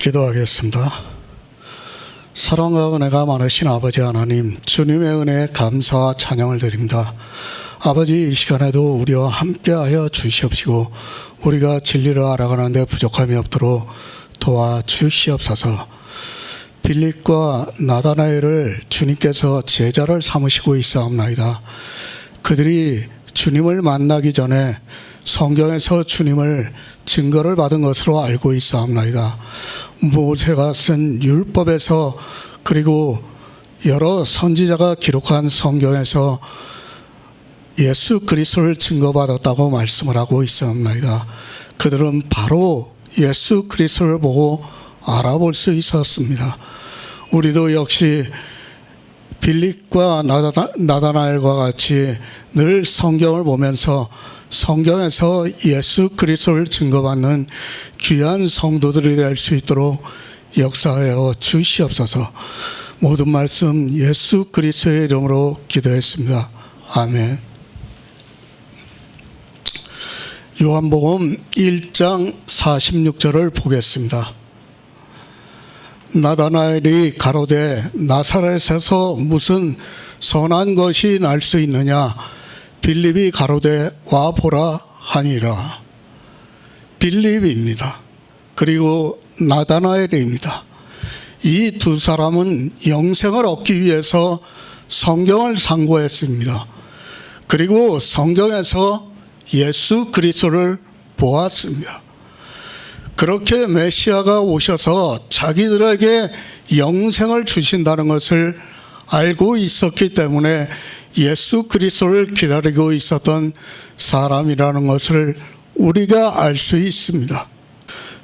기도하겠습니다. 사랑과 은혜가 많으신 아버지 하나님, 주님의 은혜에 감사와 찬양을 드립니다. 아버지, 이 시간에도 우리와 함께하여 주시옵시고 우리가 진리를 알아가는 데 부족함이 없도록 도와주시옵소서. 빌립과 나다나엘을 주님께서 제자를 삼으시고 있사옵나이다. 그들이 주님을 만나기 전에 성경에서 주님을 증거를 받은 것으로 알고 있사옵나이다. 모세가 쓴 율법에서, 그리고 여러 선지자가 기록한 성경에서 예수 그리스도를 증거받았다고 말씀을 하고 있사옵나이다. 그들은 바로 예수 그리스도를 보고 알아볼 수 있었습니다. 우리도 역시 빌립과 나다나엘과 같이 늘 성경을 보면서 성경에서 예수 그리스도를 증거받는 귀한 성도들이 될 수 있도록 역사하여 주시옵소서. 모든 말씀 예수 그리스도의 이름으로 기도했습니다. 아멘. 요한복음 1장 46절을 보겠습니다. 나다나엘이 가로되 나사렛에서 무슨 선한 것이 날 수 있느냐? 빌립이 가로되 와 보라 하니라. 빌립입니다. 그리고 나다나엘입니다. 이 두 사람은 영생을 얻기 위해서 성경을 상고했습니다. 그리고 성경에서 예수 그리스도를 보았습니다. 그렇게 메시아가 오셔서 자기들에게 영생을 주신다는 것을 알고 있었기 때문에 예수 그리스도를 기다리고 있었던 사람이라는 것을 우리가 알 수 있습니다.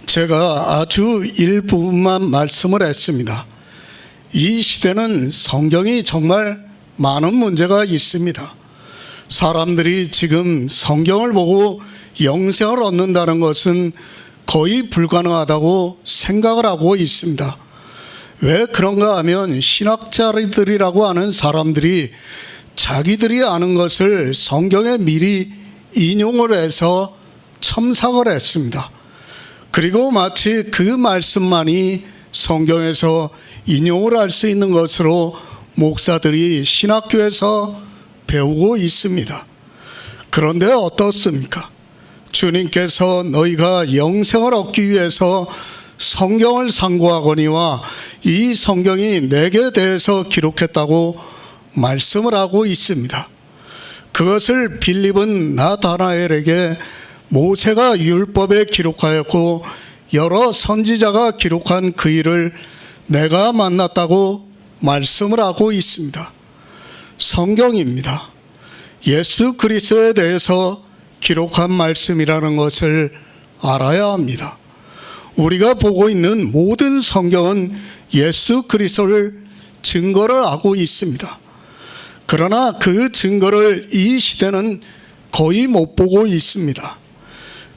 제가 아주 일부분만 말씀을 했습니다. 이 시대는 성경이 정말 많은 문제가 있습니다. 사람들이 지금 성경을 보고 영생을 얻는다는 것은 거의 불가능하다고 생각을 하고 있습니다. 왜 그런가 하면 신학자들이라고 하는 사람들이 자기들이 아는 것을 성경에 미리 인용을 해서 첨삭을 했습니다. 그리고 마치 그 말씀만이 성경에서 인용을 할 수 있는 것으로 목사들이 신학교에서 배우고 있습니다. 그런데 어떻습니까? 주님께서 너희가 영생을 얻기 위해서 성경을 상고하거니와 이 성경이 내게 대해서 기록했다고 말씀을 하고 있습니다. 그것을 빌립은 나다나엘에게 모세가 율법에 기록하였고 여러 선지자가 기록한 그 일을 내가 만났다고 말씀을 하고 있습니다. 성경입니다. 예수 그리스도에 대해서 기록한 말씀이라는 것을 알아야 합니다. 우리가 보고 있는 모든 성경은 예수 그리스도를 증거를 하고 있습니다. 그러나 그 증거를 이 시대는 거의 못 보고 있습니다.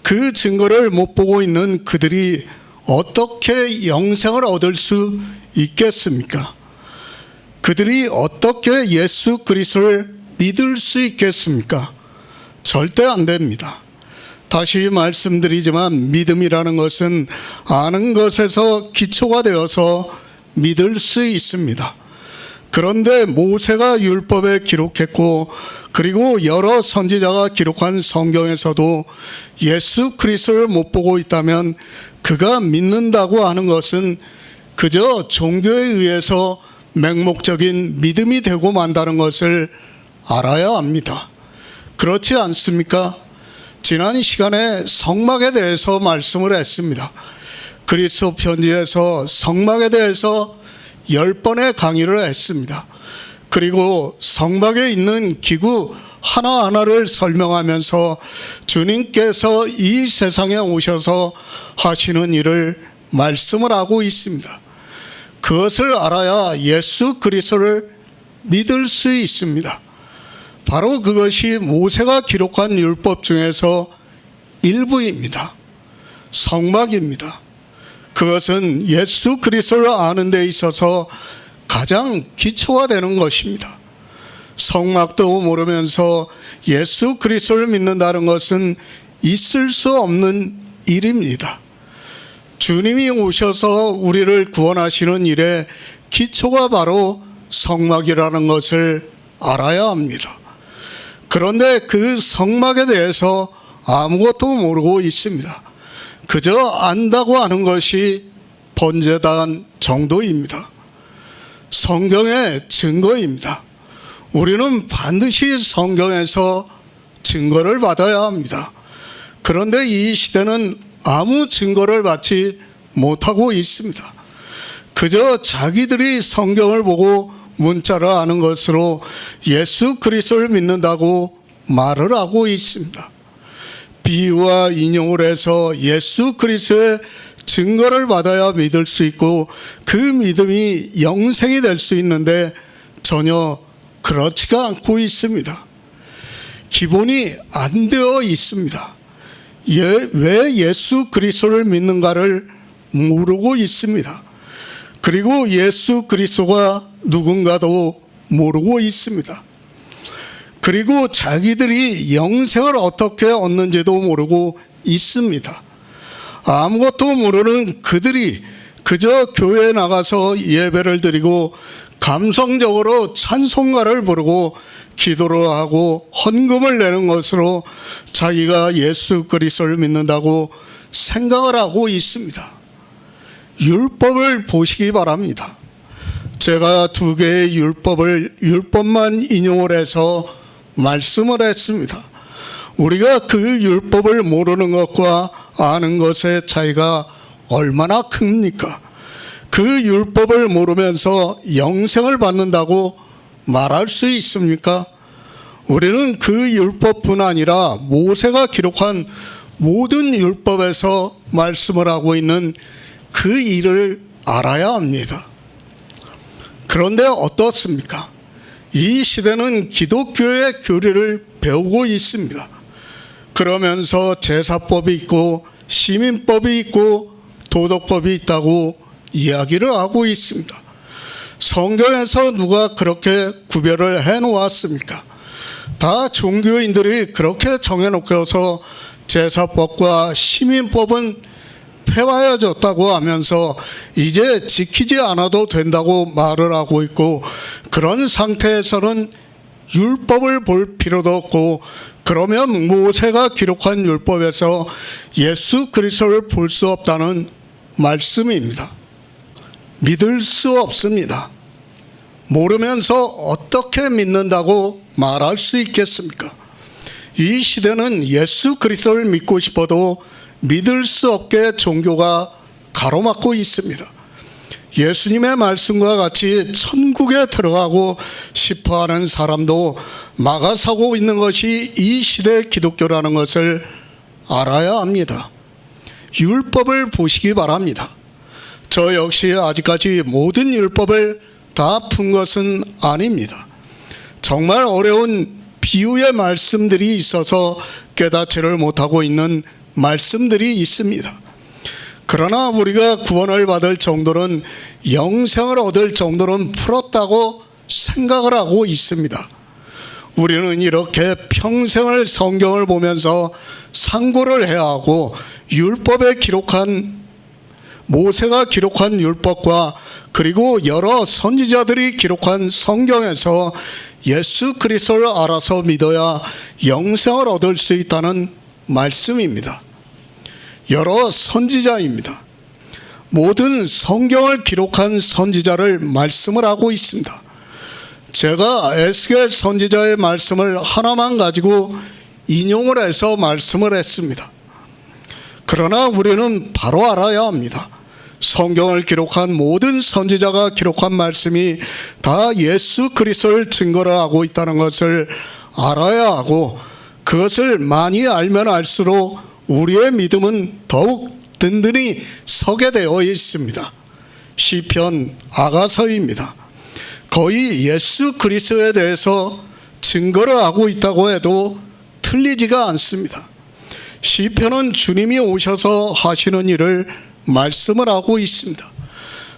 그 증거를 못 보고 있는 그들이 어떻게 영생을 얻을 수 있겠습니까? 그들이 어떻게 예수 그리스도를 믿을 수 있겠습니까? 절대 안 됩니다. 다시 말씀드리지만 믿음이라는 것은 아는 것에서 기초가 되어서 믿을 수 있습니다. 그런데 모세가 율법에 기록했고 그리고 여러 선지자가 기록한 성경에서도 예수 그리스도를 못 보고 있다면 그가 믿는다고 하는 것은 그저 종교에 의해서 맹목적인 믿음이 되고 만다는 것을 알아야 합니다. 그렇지 않습니까? 지난 시간에 성막에 대해서 말씀을 했습니다. 그리스도 편지에서 성막에 대해서 10번의 강의를 했습니다. 그리고 성막에 있는 기구 하나하나를 설명하면서 주님께서 이 세상에 오셔서 하시는 일을 말씀을 하고 있습니다. 그것을 알아야 예수 그리스도를 믿을 수 있습니다. 바로 그것이 모세가 기록한 율법 중에서 일부입니다. 성막입니다. 그것은 예수 그리스도를 아는 데 있어서 가장 기초가 되는 것입니다. 성막도 모르면서 예수 그리스도를 믿는다는 것은 있을 수 없는 일입니다. 주님이 오셔서 우리를 구원하시는 일에 기초가 바로 성막이라는 것을 알아야 합니다. 그런데 그 성막에 대해서 아무것도 모르고 있습니다. 그저 안다고 하는 것이 번제단 정도입니다. 성경의 증거입니다. 우리는 반드시 성경에서 증거를 받아야 합니다. 그런데 이 시대는 아무 증거를 받지 못하고 있습니다. 그저 자기들이 성경을 보고 문자를 아는 것으로 예수 그리스도를 믿는다고 말을 하고 있습니다. 비유와 인용을 해서 예수 그리스도의 증거를 받아야 믿을 수 있고 그 믿음이 영생이 될 수 있는데 전혀 그렇지가 않고 있습니다. 기본이 안 되어 있습니다. 왜 예수 그리스도를 믿는가를 모르고 있습니다. 그리고 예수 그리스도가 누군가도 모르고 있습니다. 그리고 자기들이 영생을 어떻게 얻는지도 모르고 있습니다. 아무것도 모르는 그들이 그저 교회에 나가서 예배를 드리고 감성적으로 찬송가를 부르고 기도를 하고 헌금을 내는 것으로 자기가 예수 그리스도를 믿는다고 생각을 하고 있습니다. 율법을 보시기 바랍니다. 제가 두 개의 율법만 인용을 해서 말씀을 했습니다. 우리가 그 율법을 모르는 것과 아는 것의 차이가 얼마나 큽니까? 그 율법을 모르면서 영생을 받는다고 말할 수 있습니까? 우리는 그 율법뿐 아니라 모세가 기록한 모든 율법에서 말씀을 하고 있는 그 일을 알아야 합니다. 그런데 어떻습니까? 이 시대는 기독교의 교리를 배우고 있습니다. 그러면서 제사법이 있고 시민법이 있고 도덕법이 있다고 이야기를 하고 있습니다. 성경에서 누가 그렇게 구별을 해놓았습니까? 다 종교인들이 그렇게 정해놓고서 제사법과 시민법은 폐화해졌다고 하면서 이제 지키지 않아도 된다고 말을 하고 있고, 그런 상태에서는 율법을 볼 필요도 없고, 그러면 모세가 기록한 율법에서 예수 그리스도를 볼 수 없다는 말씀입니다. 믿을 수 없습니다. 모르면서 어떻게 믿는다고 말할 수 있겠습니까? 이 시대는 예수 그리스도를 믿고 싶어도 믿을 수 없게 종교가 가로막고 있습니다. 예수님의 말씀과 같이 천국에 들어가고 싶어하는 사람도 막아서고 있는 것이 이 시대의 기독교라는 것을 알아야 합니다. 율법을 보시기 바랍니다. 저 역시 아직까지 모든 율법을 다 푼 것은 아닙니다. 정말 어려운 비유의 말씀들이 있어서 깨닫지를 못하고 있는 말씀들이 있습니다. 그러나 우리가 구원을 받을 정도는, 영생을 얻을 정도는 풀었다고 생각을 하고 있습니다. 우리는 이렇게 평생을 성경을 보면서 상고를 해야 하고, 율법에 기록한, 모세가 기록한 율법과 그리고 여러 선지자들이 기록한 성경에서 예수 그리스도를 알아서 믿어야 영생을 얻을 수 있다는 말씀입니다. 여러 선지자입니다. 모든 성경을 기록한 선지자를 말씀을 하고 있습니다. 제가 에스겔 선지자의 말씀을 하나만 가지고 인용을 해서 말씀을 했습니다. 그러나 우리는 바로 알아야 합니다. 성경을 기록한 모든 선지자가 기록한 말씀이 다 예수 그리스도를 증거로 하고 있다는 것을 알아야 하고, 그것을 많이 알면 알수록 우리의 믿음은 더욱 든든히 서게 되어 있습니다. 시편 아가서입니다. 거의 예수 그리스도에 대해서 증거를 하고 있다고 해도 틀리지가 않습니다. 시편은 주님이 오셔서 하시는 일을 말씀을 하고 있습니다.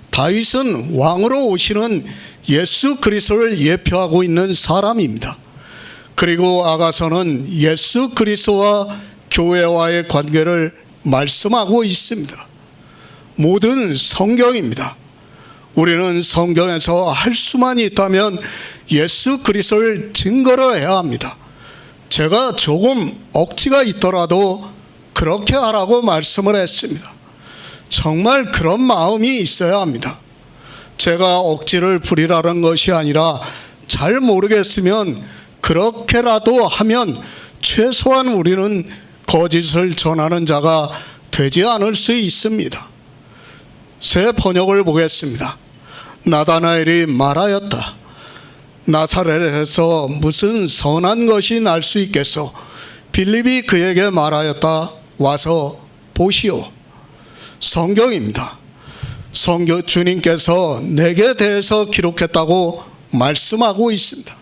다윗은 왕으로 오시는 예수 그리스도를 예표하고 있는 사람입니다. 그리고 아가서는 예수 그리스도와 교회와의 관계를 말씀하고 있습니다. 모든 성경입니다. 우리는 성경에서 할 수만 있다면 예수 그리스도를 증거로 해야 합니다. 제가 조금 억지가 있더라도 그렇게 하라고 말씀을 했습니다. 정말 그런 마음이 있어야 합니다. 제가 억지를 부리라는 것이 아니라 잘 모르겠으면 그렇게라도 하면 최소한 우리는 거짓을 전하는 자가 되지 않을 수 있습니다. 새 번역을 보겠습니다. 나다나엘이 말하였다. 나사렛에서 무슨 선한 것이 날 수 있겠소? 빌립이 그에게 말하였다. 와서 보시오. 성경입니다. 주님께서 내게 대해서 기록했다고 말씀하고 있습니다.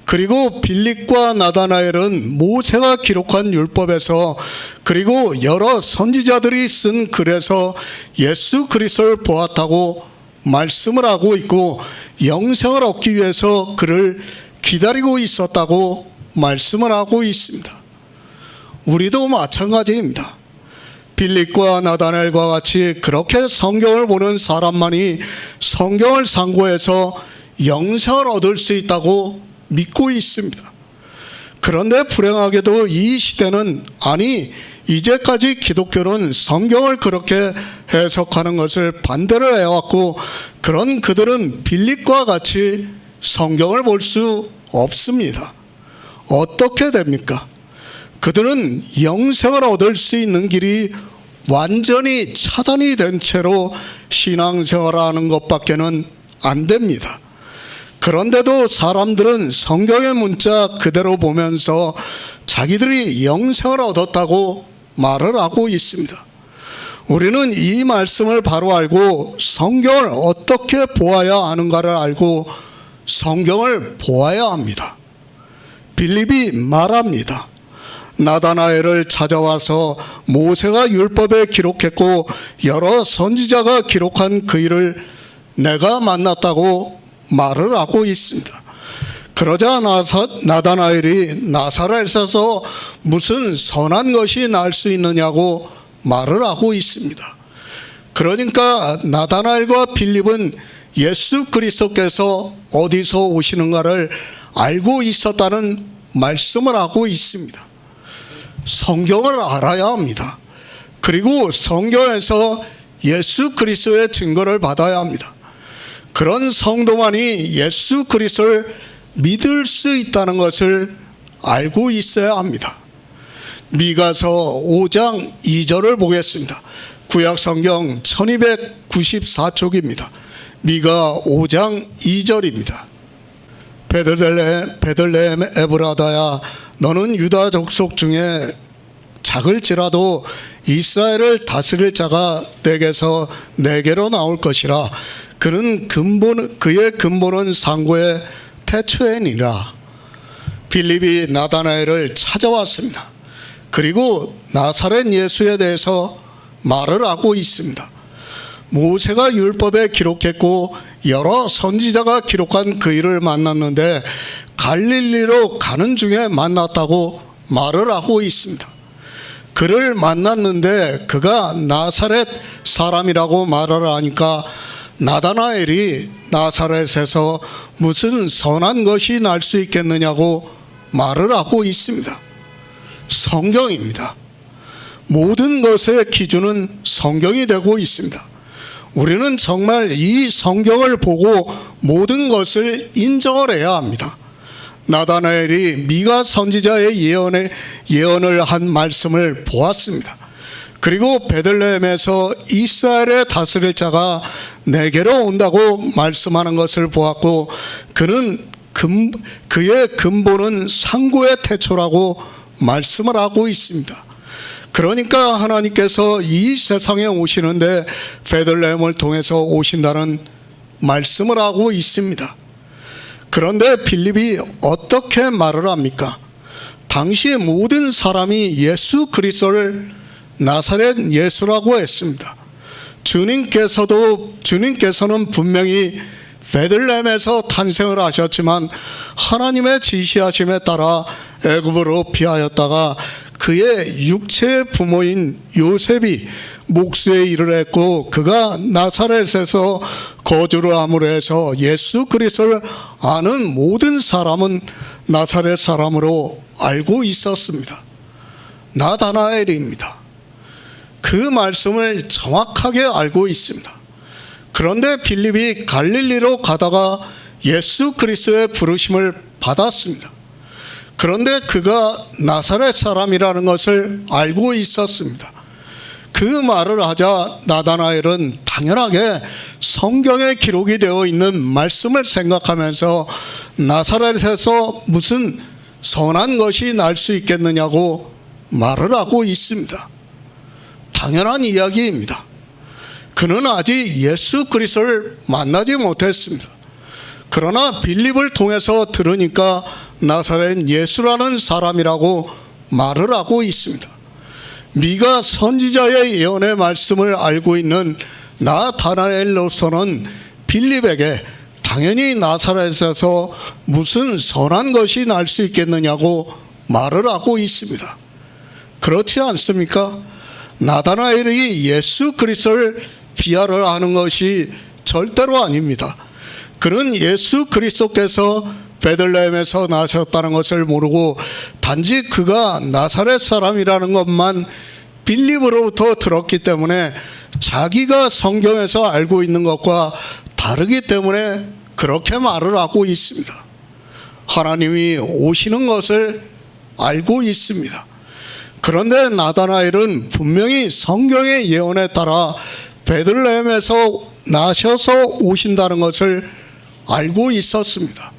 그리고 빌립과 나다나엘은 모세가 기록한 율법에서 그리고 여러 선지자들이 쓴 글에서 예수 그리스도를 보았다고 말씀을 하고 있고 영생을 얻기 위해서 그를 기다리고 있었다고 말씀을 하고 있습니다. 우리도 마찬가지입니다. 빌립과 나다나엘과 같이 그렇게 성경을 보는 사람만이 성경을 상고해서 영생을 얻을 수 있다고 믿고 있습니다. 그런데 불행하게도 이 시대는 이제까지 기독교는 성경을 그렇게 해석하는 것을 반대로 해왔고 그런 그들은 빌립과 같이 성경을 볼 수 없습니다. 어떻게 됩니까? 그들은 영생을 얻을 수 있는 길이 완전히 차단이 된 채로 신앙생활하는 것밖에는 안 됩니다. 그런데도 사람들은 성경의 문자 그대로 보면서 자기들이 영생을 얻었다고 말을 하고 있습니다. 우리는 이 말씀을 바로 알고 성경을 어떻게 보아야 하는가를 알고 성경을 보아야 합니다. 빌립이 말합니다. 나다나엘을 찾아와서 모세가 율법에 기록했고 여러 선지자가 기록한 그 일을 내가 만났다고 말을 하고 있습니다. 그러자 나다나엘이 나사렛에서 무슨 선한 것이 날 수 있느냐고 말을 하고 있습니다. 그러니까 나다나엘과 빌립은 예수 그리스도께서 어디서 오시는가를 알고 있었다는 말씀을 하고 있습니다. 성경을 알아야 합니다. 그리고 성경에서 예수 그리스도의 증거를 받아야 합니다. 그런 성도만이 예수 그리스도를 믿을 수 있다는 것을 알고 있어야 합니다. 미가서 5장 2절을 보겠습니다. 구약성경 1294쪽입니다. 미가 5장 2절입니다. 베들레헴 에브라다야 너는 유다 족속 중에 작을지라도 이스라엘을 다스릴 자가 내게서 내게로 나올 것이라. 그의 근본은 상고의 태초에니라. 빌립이 나다나엘을 찾아왔습니다. 그리고 나사렛 예수에 대해서 말을 하고 있습니다. 모세가 율법에 기록했고 여러 선지자가 기록한 그 일을 만났는데 갈릴리로 가는 중에 만났다고 말을 하고 있습니다. 그를 만났는데 그가 나사렛 사람이라고 말을 하니까 나다나엘이 나사렛에서 무슨 선한 것이 날 수 있겠느냐고 말을 하고 있습니다. 성경입니다. 모든 것의 기준은 성경이 되고 있습니다. 우리는 정말 이 성경을 보고 모든 것을 인정을 해야 합니다. 나다나엘이 미가 선지자의 예언을 한 말씀을 보았습니다. 그리고 베들레헴에서 이스라엘의 다스릴 자가 내게로 온다고 말씀하는 것을 보았고 그의 근본은 상고의 태초라고 말씀을 하고 있습니다. 그러니까 하나님께서 이 세상에 오시는데 베들레헴을 통해서 오신다는 말씀을 하고 있습니다. 그런데 빌립이 어떻게 말을 합니까? 당시 모든 사람이 예수 그리스도를 나사렛 예수라고 했습니다. 주님께서는 분명히 베들레헴에서 탄생을 하셨지만 하나님의 지시하심에 따라 애굽으로 피하였다가 그의 육체의 부모인 요셉이 목수에 일을 했고 그가 나사렛에서 거주를 함으로 해서 예수 그리스도를 아는 모든 사람은 나사렛 사람으로 알고 있었습니다. 나다나엘입니다. 그 말씀을 정확하게 알고 있습니다. 그런데 빌립이 갈릴리로 가다가 예수 그리스도의 부르심을 받았습니다. 그런데 그가 나사렛 사람이라는 것을 알고 있었습니다. 그 말을 하자 나다나엘은 당연하게 성경에 기록이 되어 있는 말씀을 생각하면서 나사렛에서 무슨 선한 것이 날 수 있겠느냐고 말을 하고 있습니다. 당연한 이야기입니다. 그는 아직 예수 그리스도를 만나지 못했습니다. 그러나 빌립을 통해서 들으니까 나사렛 예수라는 사람이라고 말을 하고 있습니다. 미가 선지자의 예언의 말씀을 알고 있는 나다나엘로서는 빌립에게 당연히 나사렛에서 무슨 선한 것이 날 수 있겠느냐고 말을 하고 있습니다. 그렇지 않습니까? 나다나엘이 예수 그리스도를 비하를 하는 것이 절대로 아닙니다. 그는 예수 그리스도께서 베들레헴에서 나셨다는 것을 모르고 단지 그가 나사렛 사람이라는 것만 빌립으로부터 들었기 때문에 자기가 성경에서 알고 있는 것과 다르기 때문에 그렇게 말을 하고 있습니다. 하나님이 오시는 것을 알고 있습니다. 그런데 나다나엘은 분명히 성경의 예언에 따라 베들레헴에서 나셔서 오신다는 것을 알고 있었습니다.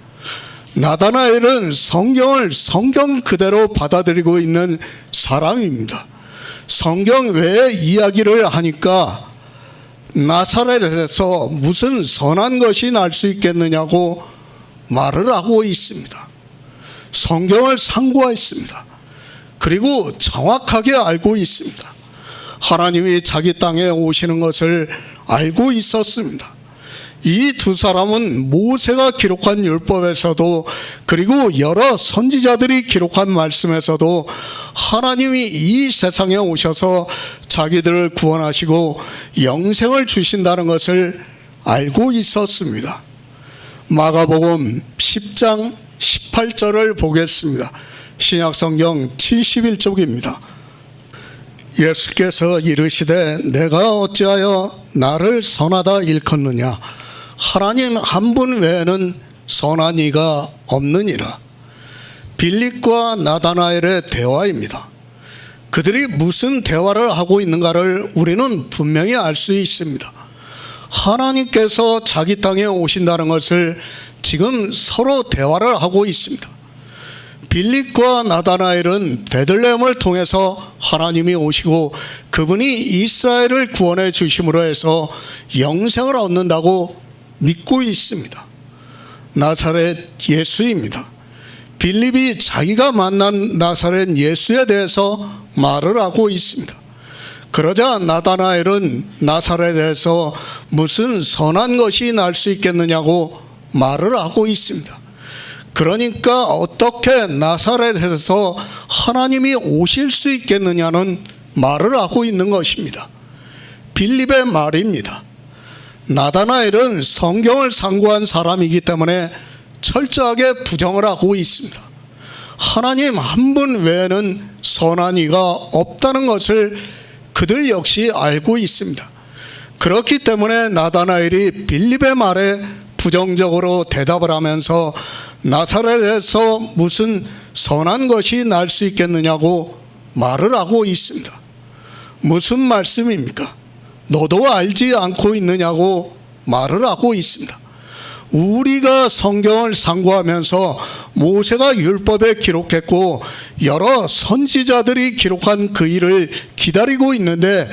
나다나엘은 성경을 성경 그대로 받아들이고 있는 사람입니다. 성경 외의 이야기를 하니까 나사렛에서 무슨 선한 것이 날 수 있겠느냐고 말을 하고 있습니다. 성경을 상고했습니다. 그리고 정확하게 알고 있습니다. 하나님이 자기 땅에 오시는 것을 알고 있었습니다. 이 두 사람은 모세가 기록한 율법에서도 그리고 여러 선지자들이 기록한 말씀에서도 하나님이 이 세상에 오셔서 자기들을 구원하시고 영생을 주신다는 것을 알고 있었습니다. 마가복음 10장 18절을 보겠습니다. 신약성경 71쪽입니다. 예수께서 이르시되 내가 어찌하여 나를 선하다 일컫느냐 하나님 한 분 외에는 선한 이가 없느니라. 빌립과 나다나엘의 대화입니다. 그들이 무슨 대화를 하고 있는가를 우리는 분명히 알 수 있습니다. 하나님께서 자기 땅에 오신다는 것을 지금 서로 대화를 하고 있습니다. 빌립과 나다나엘은 베들레헴을 통해서 하나님이 오시고 그분이 이스라엘을 구원해 주심으로 해서 영생을 얻는다고 믿고 있습니다. 나사렛 예수입니다. 빌립이 자기가 만난 나사렛 예수에 대해서 말을 하고 있습니다. 그러자 나다나엘은 나사렛에서 무슨 선한 것이 날 수 있겠느냐고 말을 하고 있습니다. 그러니까 어떻게 나사렛에서 하나님이 오실 수 있겠느냐는 말을 하고 있는 것입니다. 빌립의 말입니다. 나다나엘은 성경을 상고한 사람이기 때문에 철저하게 부정을 하고 있습니다. 하나님 한 분 외에는 선한 이가 없다는 것을 그들 역시 알고 있습니다. 그렇기 때문에 나다나엘이 빌립의 말에 부정적으로 대답을 하면서 나사렛에서 무슨 선한 것이 날 수 있겠느냐고 말을 하고 있습니다. 무슨 말씀입니까? 너도 알지 않고 있느냐고 말을 하고 있습니다. 우리가 성경을 상고하면서 모세가 율법에 기록했고 여러 선지자들이 기록한 그 일을 기다리고 있는데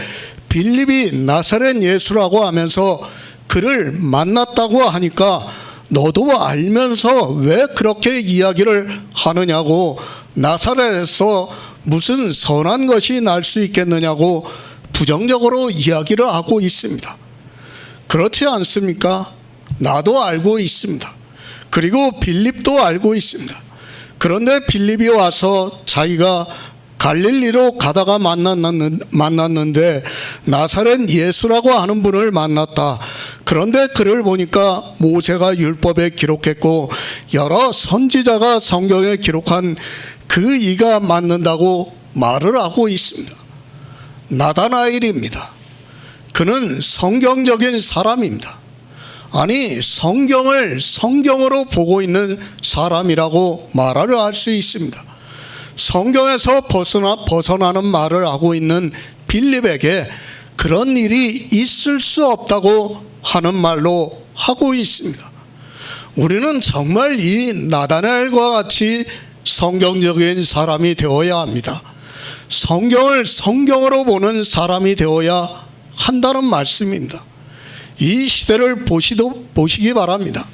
빌립이 나사렛 예수라고 하면서 그를 만났다고 하니까 너도 알면서 왜 그렇게 이야기를 하느냐고 나사렛에서 무슨 선한 것이 날 수 있겠느냐고 부정적으로 이야기를 하고 있습니다. 그렇지 않습니까? 나도 알고 있습니다. 그리고 빌립도 알고 있습니다. 그런데 빌립이 와서 자기가 갈릴리로 가다가 만났는데 나사렛 예수라고 하는 분을 만났다. 그런데 그를 보니까 모세가 율법에 기록했고 여러 선지자가 성경에 기록한 그 이가 맞는다고 말을 하고 있습니다. 나다나엘입니다. 그는 성경적인 사람입니다. 아니, 성경을 성경으로 보고 있는 사람이라고 말을 할 수 있습니다. 성경에서 벗어나는 말을 하고 있는 빌립에게 그런 일이 있을 수 없다고 하는 말로 하고 있습니다. 우리는 정말 이 나다나엘과 같이 성경적인 사람이 되어야 합니다. 성경을 성경으로 보는 사람이 되어야 한다는 말씀입니다. 이 시대를 보시기 바랍니다.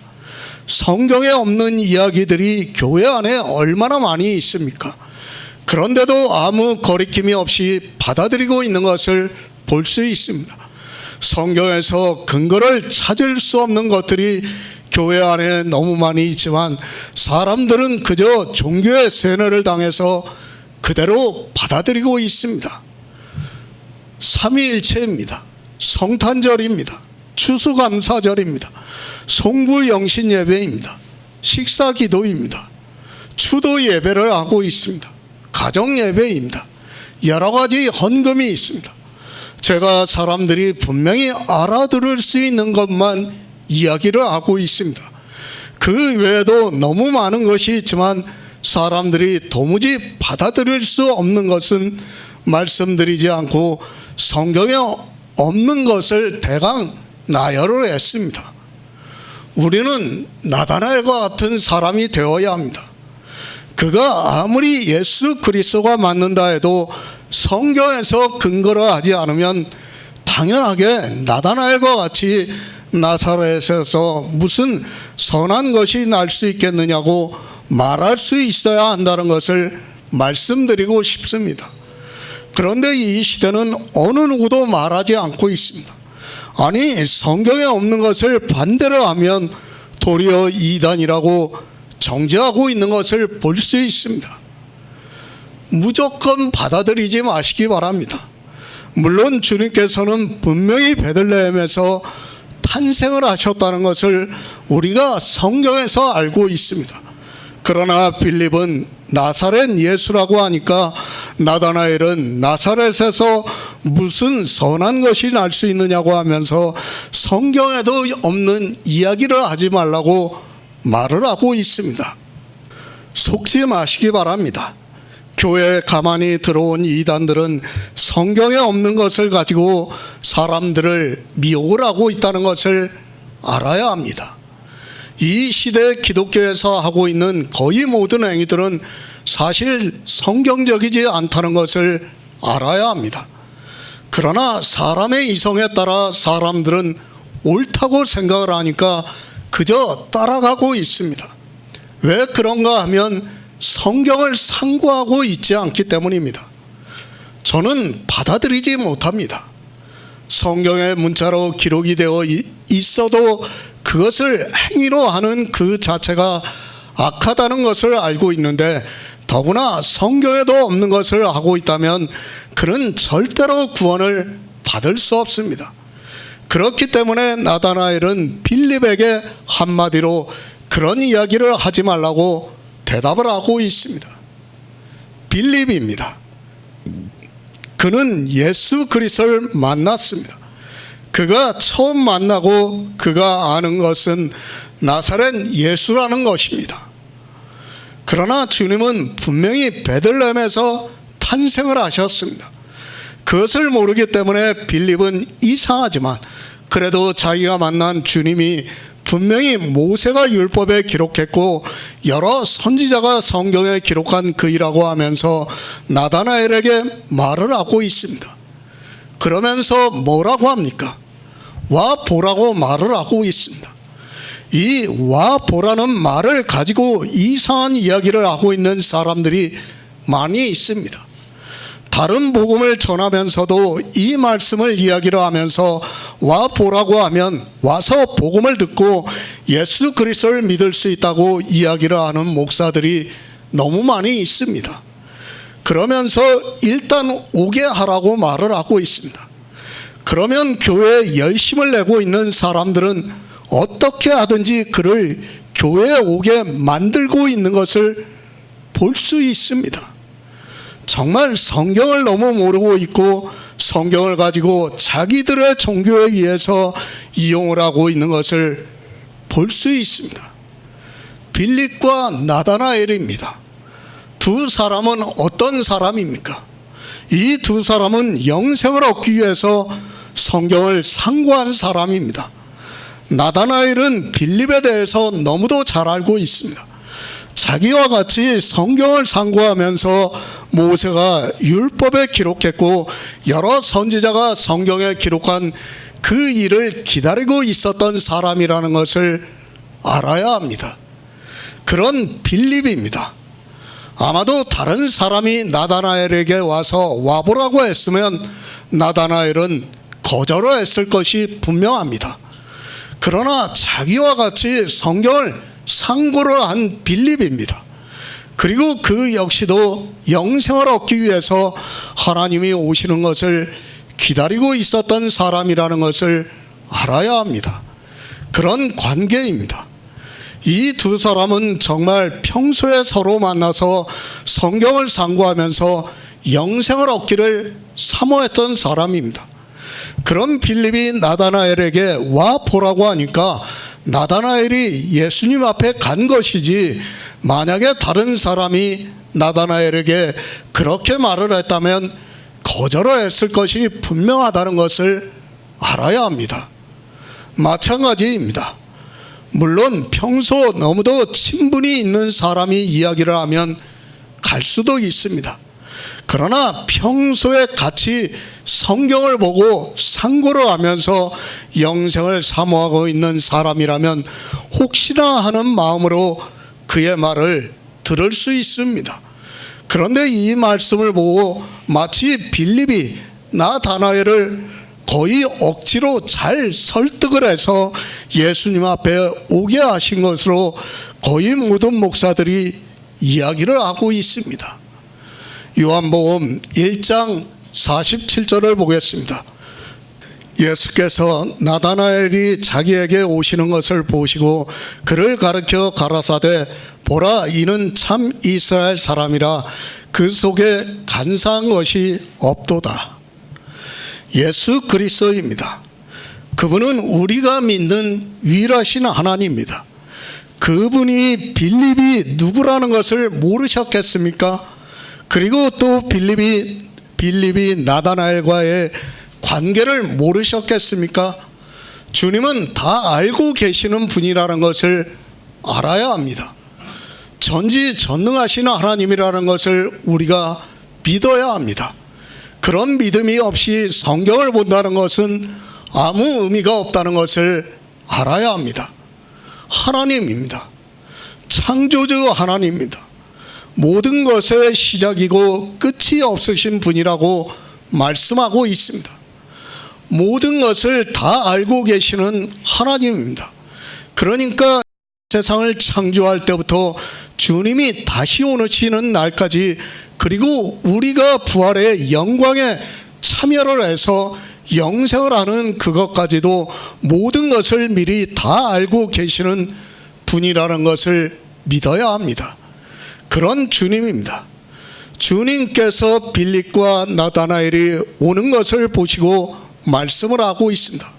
성경에 없는 이야기들이 교회 안에 얼마나 많이 있습니까? 그런데도 아무 거리낌이 없이 받아들이고 있는 것을 볼 수 있습니다. 성경에서 근거를 찾을 수 없는 것들이 교회 안에 너무 많이 있지만 사람들은 그저 종교의 세뇌를 당해서 그대로 받아들이고 있습니다. 삼위일체입니다. 성탄절입니다. 추수감사절입니다. 송구영신예배입니다. 식사기도입니다. 추도 예배를 하고 있습니다. 가정예배입니다. 여러 가지 헌금이 있습니다. 제가 사람들이 분명히 알아들을 수 있는 것만 이야기를 하고 있습니다. 그 외에도 너무 많은 것이 있지만 사람들이 도무지 받아들일 수 없는 것은 말씀드리지 않고 성경에 없는 것을 대강 나열을 했습니다. 우리는 나다나엘과 같은 사람이 되어야 합니다. 그가 아무리 예수 그리스도가 맞는다 해도 성경에서 근거를 하지 않으면 당연하게 나다나엘과 같이 나사렛에서 무슨 선한 것이 날 수 있겠느냐고 말할 수 있어야 한다는 것을 말씀드리고 싶습니다. 그런데 이 시대는 어느 누구도 말하지 않고 있습니다. 아니, 성경에 없는 것을 반대로 하면 도리어 이단이라고 정죄하고 있는 것을 볼 수 있습니다. 무조건 받아들이지 마시기 바랍니다. 물론 주님께서는 분명히 베들레헴에서 탄생을 하셨다는 것을 우리가 성경에서 알고 있습니다. 그러나 빌립은 나사렛 예수라고 하니까 나다나엘은 나사렛에서 무슨 선한 것이 날 수 있느냐고 하면서 성경에도 없는 이야기를 하지 말라고 말을 하고 있습니다. 속지 마시기 바랍니다. 교회에 가만히 들어온 이단들은 성경에 없는 것을 가지고 사람들을 미혹을 하고 있다는 것을 알아야 합니다. 이 시대 기독교에서 하고 있는 거의 모든 행위들은 사실 성경적이지 않다는 것을 알아야 합니다. 그러나 사람의 이성에 따라 사람들은 옳다고 생각을 하니까 그저 따라가고 있습니다. 왜 그런가 하면 성경을 상고하고 있지 않기 때문입니다. 저는 받아들이지 못합니다. 성경의 문자로 기록이 되어 있어도 그것을 행위로 하는 그 자체가 악하다는 것을 알고 있는데 더구나 성경에도 없는 것을 하고 있다면 그는 절대로 구원을 받을 수 없습니다. 그렇기 때문에 나다나엘은 빌립에게 한마디로 그런 이야기를 하지 말라고 대답을 하고 있습니다. 빌립입니다. 그는 예수 그리스도를 만났습니다. 그가 처음 만나고 그가 아는 것은 나사렛 예수라는 것입니다. 그러나 주님은 분명히 베들레헴에서 탄생을 하셨습니다. 그것을 모르기 때문에 빌립은 이상하지만 그래도 자기가 만난 주님이 분명히 모세가 율법에 기록했고 여러 선지자가 성경에 기록한 그이라고 하면서 나다나엘에게 말을 하고 있습니다. 그러면서 뭐라고 합니까? 와 보라고 말을 하고 있습니다. 이 와 보라는 말을 가지고 이상한 이야기를 하고 있는 사람들이 많이 있습니다. 다른 복음을 전하면서도 이 말씀을 이야기를 하면서 와 보라고 하면 와서 복음을 듣고 예수 그리스도를 믿을 수 있다고 이야기를 하는 목사들이 너무 많이 있습니다. 그러면서 일단 오게 하라고 말을 하고 있습니다. 그러면 교회에 열심을 내고 있는 사람들은 어떻게 하든지 그를 교회에 오게 만들고 있는 것을 볼 수 있습니다. 정말 성경을 너무 모르고 있고 성경을 가지고 자기들의 종교에 의해서 이용을 하고 있는 것을 볼 수 있습니다. 빌립과 나다나엘입니다. 두 사람은 어떤 사람입니까? 이 두 사람은 영생을 얻기 위해서 성경을 상고한 사람입니다. 나다나엘은 빌립에 대해서 너무도 잘 알고 있습니다. 자기와 같이 성경을 상고하면서 모세가 율법에 기록했고 여러 선지자가 성경에 기록한 그 일을 기다리고 있었던 사람이라는 것을 알아야 합니다. 그런 빌립입니다. 아마도 다른 사람이 나다나엘에게 와서 와보라고 했으면 나다나엘은 거절했을 것이 분명합니다. 그러나 자기와 같이 성경을 상고를 한 빌립입니다. 그리고 그 역시도 영생을 얻기 위해서 하나님이 오시는 것을 기다리고 있었던 사람이라는 것을 알아야 합니다. 그런 관계입니다. 이 두 사람은 정말 평소에 서로 만나서 성경을 상고하면서 영생을 얻기를 사모했던 사람입니다. 그런 빌립이 나다나엘에게 와 보라고 하니까 나다나엘이 예수님 앞에 간 것이지, 만약에 다른 사람이 나다나엘에게 그렇게 말을 했다면 거절을 했을 것이 분명하다는 것을 알아야 합니다. 마찬가지입니다. 물론 평소 너무도 친분이 있는 사람이 이야기를 하면 갈 수도 있습니다. 그러나 평소에 같이 성경을 보고 상고를 하면서 영생을 사모하고 있는 사람이라면 혹시나 하는 마음으로 그의 말을 들을 수 있습니다. 그런데 이 말씀을 보고 마치 빌립이 나다나엘을 거의 억지로 잘 설득을 해서 예수님 앞에 오게 하신 것으로 거의 모든 목사들이 이야기를 하고 있습니다. 요한복음 1장 47절을 보겠습니다. 예수께서 나다나엘이 자기에게 오시는 것을 보시고 그를 가르쳐 가라사대, 보라, 이는 참 이스라엘 사람이라, 그 속에 간사한 것이 없도다. 예수 그리스도입니다. 그분은 우리가 믿는 유일하신 하나님입니다. 그분이 빌립이 누구라는 것을 모르셨겠습니까? 그리고 또 빌립이 나다나엘과의 관계를 모르셨겠습니까? 주님은 다 알고 계시는 분이라는 것을 알아야 합니다. 전지전능하신 하나님이라는 것을 우리가 믿어야 합니다. 그런 믿음이 없이 성경을 본다는 것은 아무 의미가 없다는 것을 알아야 합니다. 하나님입니다. 창조주 하나님입니다. 모든 것의 시작이고 끝이 없으신 분이라고 말씀하고 있습니다. 모든 것을 다 알고 계시는 하나님입니다. 그러니까 세상을 창조할 때부터 주님이 다시 오시는 날까지, 그리고 우리가 부활의 영광에 참여를 해서 영생을 하는 그것까지도 모든 것을 미리 다 알고 계시는 분이라는 것을 믿어야 합니다. 그런 주님입니다. 주님께서 빌립과 나다나엘이 오는 것을 보시고 말씀을 하고 있습니다.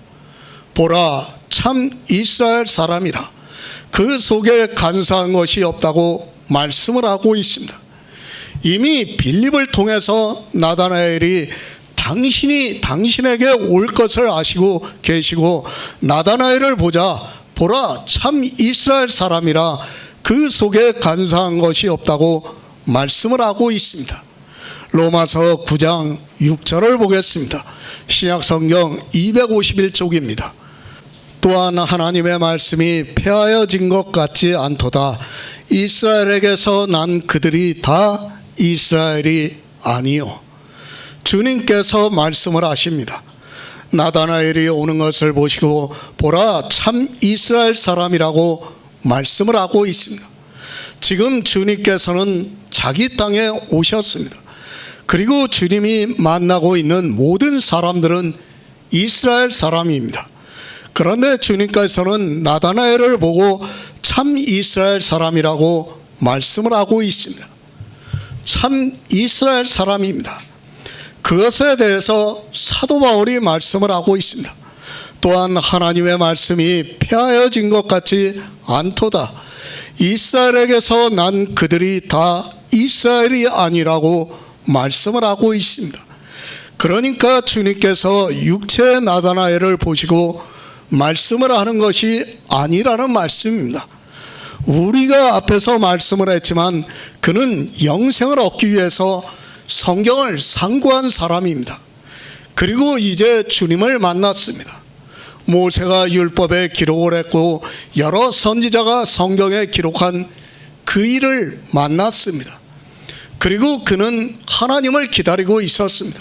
보라, 참 이스라엘 사람이라, 그 속에 간사한 것이 없다고 말씀을 하고 있습니다. 이미 빌립을 통해서 나다나엘이 당신에게 올 것을 아시고 계시고, 나다나엘을 보자, 보라, 참 이스라엘 사람이라, 그 속에 간사한 것이 없다고 말씀을 하고 있습니다. 로마서 9장 6절을 보겠습니다. 신약성경 251쪽입니다. 또한 하나님의 말씀이 폐하여진 것 같지 않도다. 이스라엘에게서 난 그들이 다 이스라엘이 아니요. 주님께서 말씀을 하십니다. 나다나엘이 오는 것을 보시고 보라, 참 이스라엘 사람이라고 말씀을 하고 있습니다. 지금 주님께서는 자기 땅에 오셨습니다. 그리고 주님이 만나고 있는 모든 사람들은 이스라엘 사람입니다. 그런데 주님께서는 나다나엘을 보고 참 이스라엘 사람이라고 말씀을 하고 있습니다. 참 이스라엘 사람입니다. 그것에 대해서 사도 바울이 말씀을 하고 있습니다. 또한 하나님의 말씀이 폐하여진 것 같지 않도다. 이스라엘에게서 난 그들이 다 이스라엘이 아니라고 말씀을 하고 있습니다. 그러니까 주님께서 육체의 나다나엘을 보시고 말씀을 하는 것이 아니라는 말씀입니다. 우리가 앞에서 말씀을 했지만 그는 영생을 얻기 위해서 성경을 상고한 사람입니다. 그리고 이제 주님을 만났습니다. 모세가 율법에 기록을 했고 여러 선지자가 성경에 기록한 그 일을 만났습니다. 그리고 그는 하나님을 기다리고 있었습니다.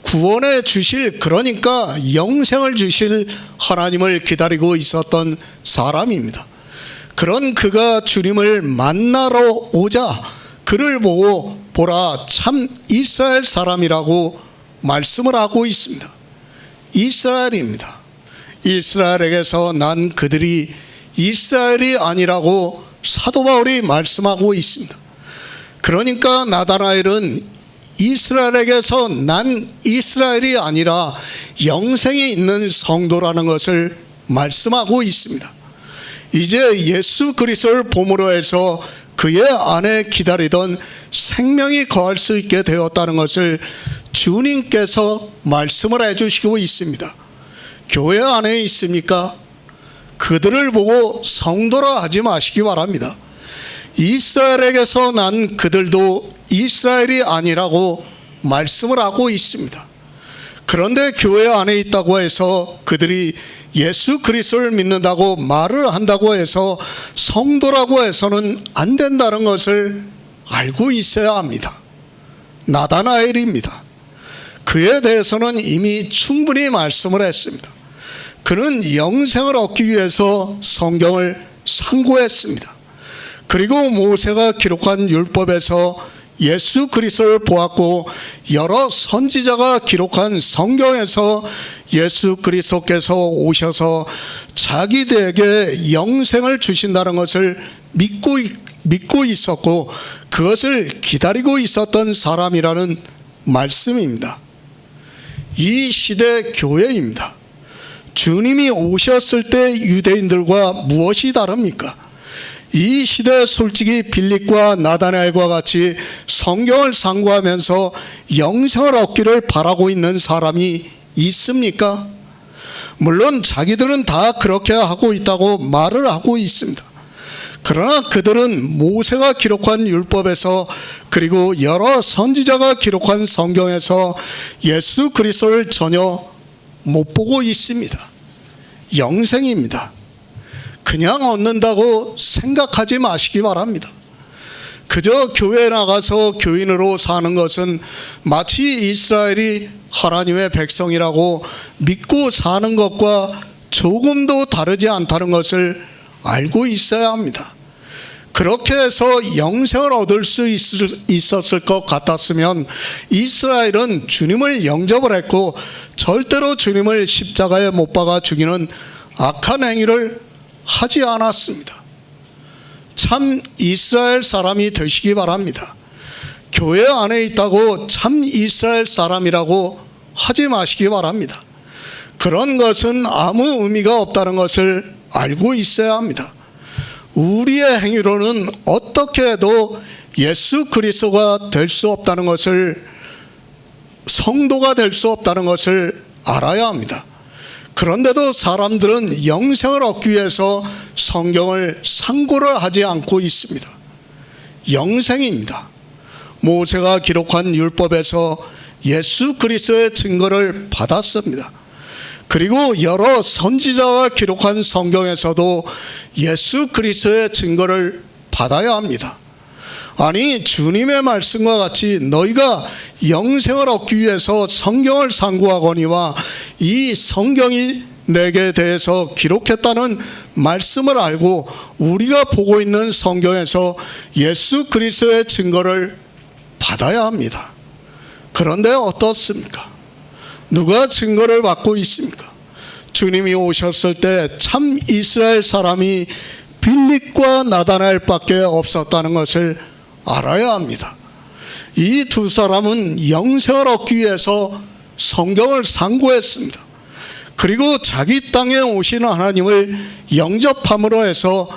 구원해 주실, 그러니까 영생을 주실 하나님을 기다리고 있었던 사람입니다. 그런 그가 주님을 만나러 오자 그를 보고 보라 참 이스라엘 사람이라고 말씀을 하고 있습니다. 이스라엘입니다. 이스라엘에게서 난 그들이 이스라엘이 아니라고 사도 바울이 말씀하고 있습니다. 그러니까 나다나엘은 이스라엘에게서 난 이스라엘이 아니라 영생이 있는 성도라는 것을 말씀하고 있습니다. 이제 예수 그리스도를 보므로 해서 그의 안에 기다리던 생명이 거할 수 있게 되었다는 것을 주님께서 말씀을 해주시고 있습니다. 교회 안에 있습니까? 그들을 보고 성도라 하지 마시기 바랍니다. 이스라엘에게서 난 그들도 이스라엘이 아니라고 말씀을 하고 있습니다. 그런데 교회 안에 있다고 해서 그들이 예수 그리스도를 믿는다고 말을 한다고 해서 성도라고 해서는 안 된다는 것을 알고 있어야 합니다. 나다나엘입니다. 그에 대해서는 이미 충분히 말씀을 했습니다. 그는 영생을 얻기 위해서 성경을 상고했습니다. 그리고 모세가 기록한 율법에서 예수 그리스도를 보았고 여러 선지자가 기록한 성경에서 예수 그리스도께서 오셔서 자기들에게 영생을 주신다는 것을 믿고 있었고 그것을 기다리고 있었던 사람이라는 말씀입니다. 이 시대 교회입니다. 주님이 오셨을 때 유대인들과 무엇이 다릅니까? 이 시대 솔직히 빌립과 나다나엘과 같이 성경을 상고하면서 영생을 얻기를 바라고 있는 사람이 있습니까? 물론 자기들은 다 그렇게 하고 있다고 말을 하고 있습니다. 그러나 그들은 모세가 기록한 율법에서 그리고 여러 선지자가 기록한 성경에서 예수 그리스도를 전혀 못 보고 있습니다. 영생입니다. 그냥 얻는다고 생각하지 마시기 바랍니다. 그저 교회에 나가서 교인으로 사는 것은 마치 이스라엘이 하나님의 백성이라고 믿고 사는 것과 조금도 다르지 않다는 것을 알고 있어야 합니다. 그렇게 해서 영생을 얻을 수 있었을 것 같았으면 이스라엘은 주님을 영접을 했고 절대로 주님을 십자가에 못 박아 죽이는 악한 행위를 하지 않았습니다. 참 이스라엘 사람이 되시기 바랍니다. 교회 안에 있다고 참 이스라엘 사람이라고 하지 마시기 바랍니다. 그런 것은 아무 의미가 없다는 것을 알고 있어야 합니다. 우리의 행위로는 어떻게 해도 예수 그리스도가 될 수 없다는 것을, 성도가 될 수 없다는 것을 알아야 합니다. 그런데도 사람들은 영생을 얻기 위해서 성경을 상고를 하지 않고 있습니다. 영생입니다. 모세가 기록한 율법에서 예수 그리스도의 증거를 받았습니다. 그리고 여러 선지자가 기록한 성경에서도 예수 그리스도의 증거를 받아야 합니다. 아니, 주님의 말씀과 같이 너희가 영생을 얻기 위해서 성경을 상고하거니와 이 성경이 내게 대해서 기록했다는 말씀을 알고 우리가 보고 있는 성경에서 예수 그리스도의 증거를 받아야 합니다. 그런데 어떻습니까? 누가 증거를 받고 있습니까? 주님이 오셨을 때 참 이스라엘 사람이 빌립과 나다나엘밖에 없었다는 것을 알아야 합니다. 이 두 사람은 영생을 얻기 위해서 성경을 상고했습니다. 그리고 자기 땅에 오신 하나님을 영접함으로 해서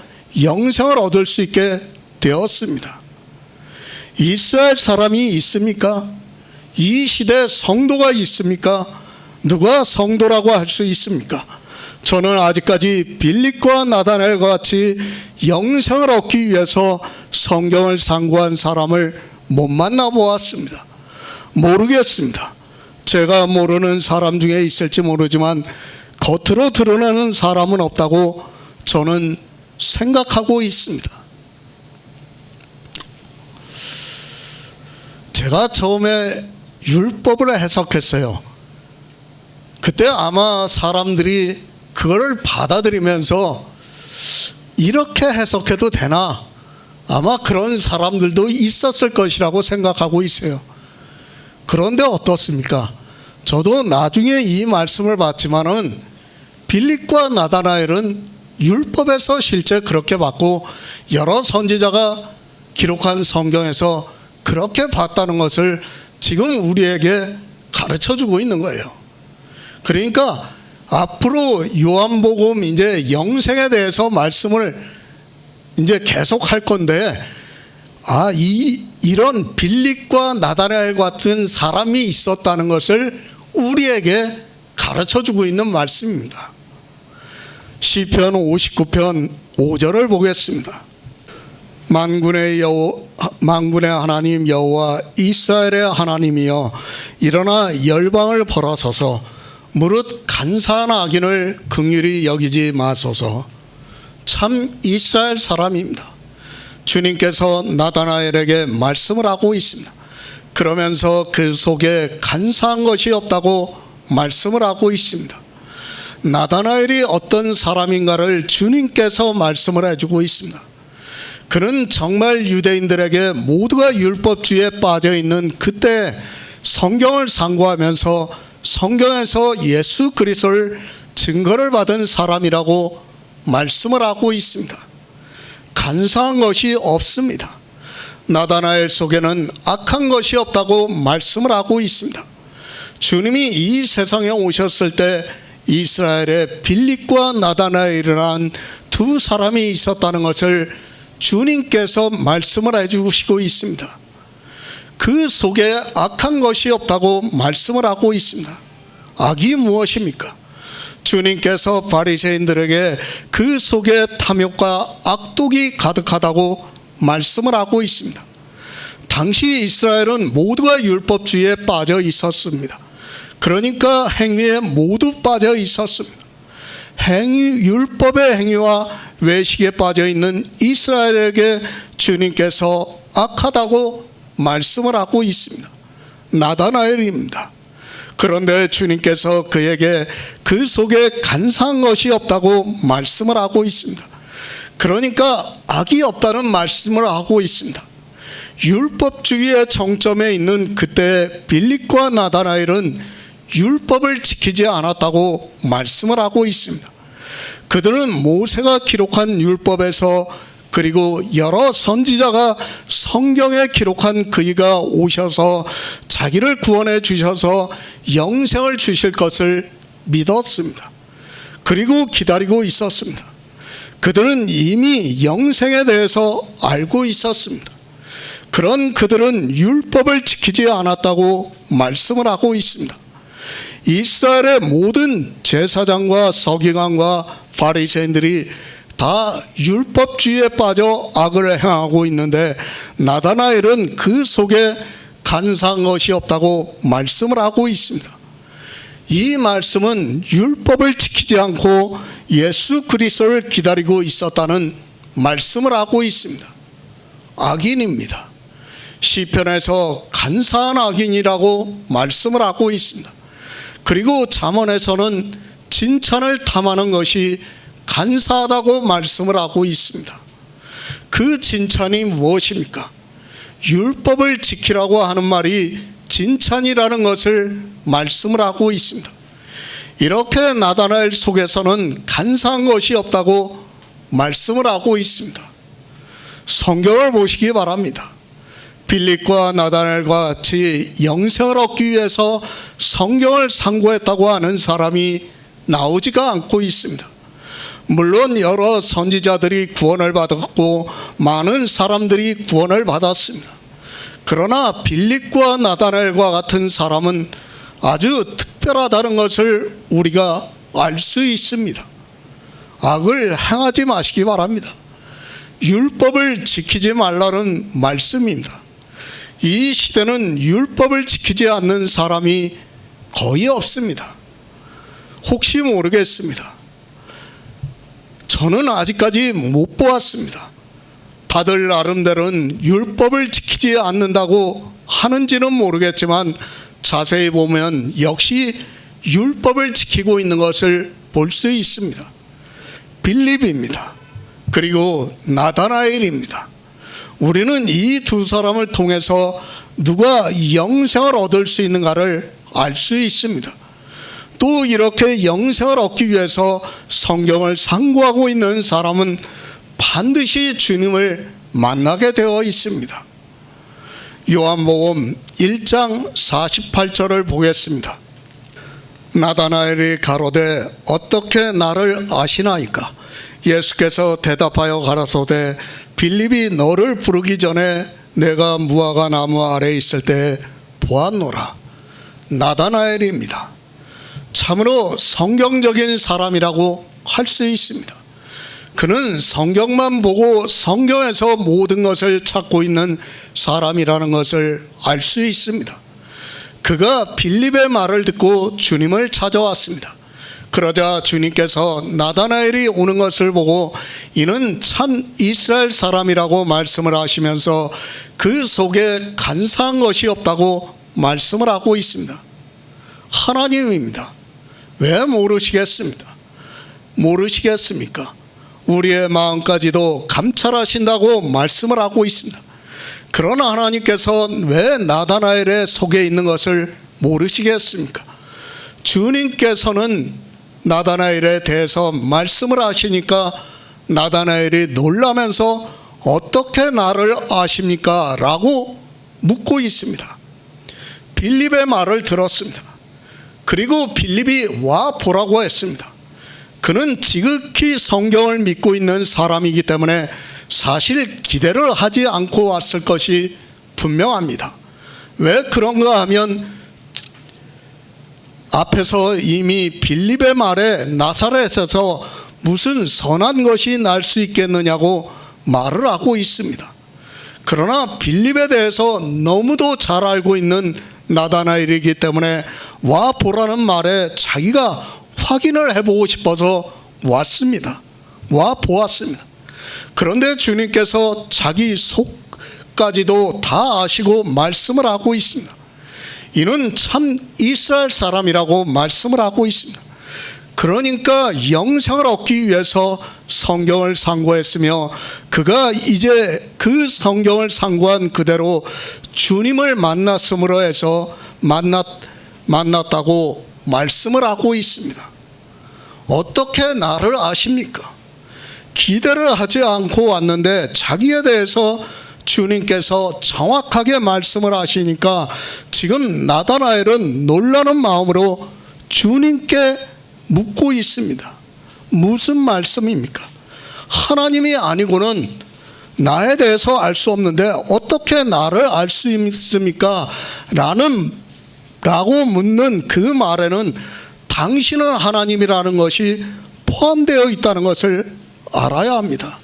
영생을 얻을 수 있게 되었습니다. 이스라엘 사람이 있습니까? 이 시대에 성도가 있습니까? 누가 성도라고 할 수 있습니까? 저는 아직까지 빌립과 나다나엘과 같이 영생을 얻기 위해서 성경을 상고한 사람을 못 만나보았습니다. 모르겠습니다. 제가 모르는 사람 중에 있을지 모르지만 겉으로 드러나는 사람은 없다고 저는 생각하고 있습니다. 제가 처음에 율법을 해석했어요. 그때 아마 사람들이 그거를 받아들이면서 이렇게 해석해도 되나? 아마 그런 사람들도 있었을 것이라고 생각하고 있어요. 그런데 어떻습니까? 저도 나중에 이 말씀을 봤지만은 빌립과 나다나엘은 율법에서 실제 그렇게 봤고 여러 선지자가 기록한 성경에서 그렇게 봤다는 것을 지금 우리에게 가르쳐주고 있는 거예요. 그러니까 앞으로 요한복음 이제 영생에 대해서 말씀을 이제 계속 할 건데, 이런 빌립과 나다나엘 같은 사람이 있었다는 것을 우리에게 가르쳐주고 있는 말씀입니다. 시편 59편 5절을 보겠습니다. 만군의 하나님 여호와 이스라엘의 하나님이여, 일어나 열방을 벌하소서. 무릇 간사한 악인을 긍휼히 여기지 마소서. 참 이스라엘 사람입니다. 주님께서 나다나엘에게 말씀을 하고 있습니다. 그러면서 그 속에 간사한 것이 없다고 말씀을 하고 있습니다. 나다나엘이 어떤 사람인가를 주님께서 말씀을 해주고 있습니다. 그는 정말 유대인들에게 모두가 율법주의에 빠져있는 그때 성경을 상고하면서 성경에서 예수 그리스도를 증거를 받은 사람이라고 말씀을 하고 있습니다. 간사한 것이 없습니다. 나다나엘 속에는 악한 것이 없다고 말씀을 하고 있습니다. 주님이 이 세상에 오셨을 때 이스라엘에 빌립과 나다나엘이라는 두 사람이 있었다는 것을 주님께서 말씀을 해주시고 있습니다. 그 속에 악한 것이 없다고 말씀을 하고 있습니다. 악이 무엇입니까? 주님께서 바리새인들에게 그 속에 탐욕과 악독이 가득하다고 말씀을 하고 있습니다. 당시 이스라엘은 모두가 율법주의에 빠져 있었습니다. 그러니까 행위에 모두 빠져 있었습니다. 율법의 행위와 외식에 빠져 있는 이스라엘에게 주님께서 악하다고 말씀을 하고 있습니다. 나다나엘입니다. 그런데 주님께서 그에게 그 속에 간사한 것이 없다고 말씀을 하고 있습니다. 그러니까 악이 없다는 말씀을 하고 있습니다. 율법주의의 정점에 있는 그때 빌립과 나다나엘은 율법을 지키지 않았다고 말씀을 하고 있습니다. 그들은 모세가 기록한 율법에서 그리고 여러 선지자가 성경에 기록한 그이가 오셔서 자기를 구원해 주셔서 영생을 주실 것을 믿었습니다. 그리고 기다리고 있었습니다. 그들은 이미 영생에 대해서 알고 있었습니다. 그런 그들은 율법을 지키지 않았다고 말씀을 하고 있습니다. 이스라엘의 모든 제사장과 서기관과 바리새인들이 다 율법주의에 빠져 악을 행하고 있는데 나다나엘은 그 속에 간사한 것이 없다고 말씀을 하고 있습니다. 이 말씀은 율법을 지키지 않고 예수 그리스도를 기다리고 있었다는 말씀을 하고 있습니다. 악인입니다. 시편에서 간사한 악인이라고 말씀을 하고 있습니다. 그리고 잠언에서는 칭찬을 탐하는 것이 간사하다고 말씀을 하고 있습니다. 그 칭찬이 무엇입니까? 율법을 지키라고 하는 말이 진찬이라는 것을 말씀을 하고 있습니다. 이렇게 나다나엘 속에서는 간사한 것이 없다고 말씀을 하고 있습니다. 성경을 보시기 바랍니다. 빌립과 나다나엘과 같이 영생을 얻기 위해서 성경을 상고했다고 하는 사람이 나오지가 않고 있습니다. 물론 여러 선지자들이 구원을 받았고 많은 사람들이 구원을 받았습니다. 그러나 빌립과 나다나엘과 같은 사람은 아주 특별하다는 것을 우리가 알 수 있습니다. 악을 행하지 마시기 바랍니다. 율법을 지키지 말라는 말씀입니다. 이 시대는 율법을 지키지 않는 사람이 거의 없습니다. 혹시 모르겠습니다. 저는 아직까지 못 보았습니다. 다들 나름대로는 율법을 지키지 않는다고 하는지는 모르겠지만 자세히 보면 역시 율법을 지키고 있는 것을 볼 수 있습니다. 빌립입니다. 그리고 나다나엘입니다. 우리는 이 두 사람을 통해서 누가 영생을 얻을 수 있는가를 알 수 있습니다. 또 이렇게 영생을 얻기 위해서 성경을 상고하고 있는 사람은 반드시 주님을 만나게 되어 있습니다. 요한복음 1장 48절을 보겠습니다. 나다나엘이 가로되 어떻게 나를 아시나이까? 예수께서 대답하여 가라사대 빌립이 너를 부르기 전에 내가 무화과 나무 아래에 있을 때 보았노라. 나다나엘입니다. 참으로 성경적인 사람이라고 할 수 있습니다. 그는 성경만 보고 성경에서 모든 것을 찾고 있는 사람이라는 것을 알 수 있습니다. 그가 빌립의 말을 듣고 주님을 찾아왔습니다. 그러자 주님께서 나다나엘이 오는 것을 보고 이는 참 이스라엘 사람이라고 말씀을 하시면서 그 속에 간사한 것이 없다고 말씀을 하고 있습니다. 하나님입니다. 왜 모르시겠습니까? 우리의 마음까지도 감찰하신다고 말씀을 하고 있습니다. 그러나 하나님께서 왜 나다나엘의 속에 있는 것을 모르시겠습니까? 주님께서는 나다나엘에 대해서 말씀을 하시니까 나다나엘이 놀라면서 어떻게 나를 아십니까? 라고 묻고 있습니다. 빌립의 말을 들었습니다. 그리고 빌립이 와 보라고 했습니다. 그는 지극히 성경을 믿고 있는 사람이기 때문에 사실 기대를 하지 않고 왔을 것이 분명합니다. 왜 그런가 하면 앞에서 이미 빌립의 말에 나사렛에서 무슨 선한 것이 날 수 있겠느냐고 말을 하고 있습니다. 그러나 빌립에 대해서 너무도 잘 알고 있는 나다나엘이기 때문에 와 보라는 말에 자기가 확인을 해보고 싶어서 왔습니다. 와 보았습니다. 그런데 주님께서 자기 속까지도 다 아시고 말씀을 하고 있습니다. 이는 참 이스라엘 사람이라고 말씀을 하고 있습니다. 그러니까 영생을 얻기 위해서 성경을 상고했으며 그가 이제 그 성경을 상고한 그대로 주님을 만났음으로 해서 만났다고 말씀을 하고 있습니다. 어떻게 나를 아십니까? 기대를 하지 않고 왔는데 자기에 대해서 주님께서 정확하게 말씀을 하시니까 지금 나다나엘은 놀라는 마음으로 주님께 묻고 있습니다. 무슨 말씀입니까? 하나님이 아니고는 나에 대해서 알 수 없는데 어떻게 나를 알 수 있습니까? 라고 묻는 그 말에는 당신은 하나님이라는 것이 포함되어 있다는 것을 알아야 합니다.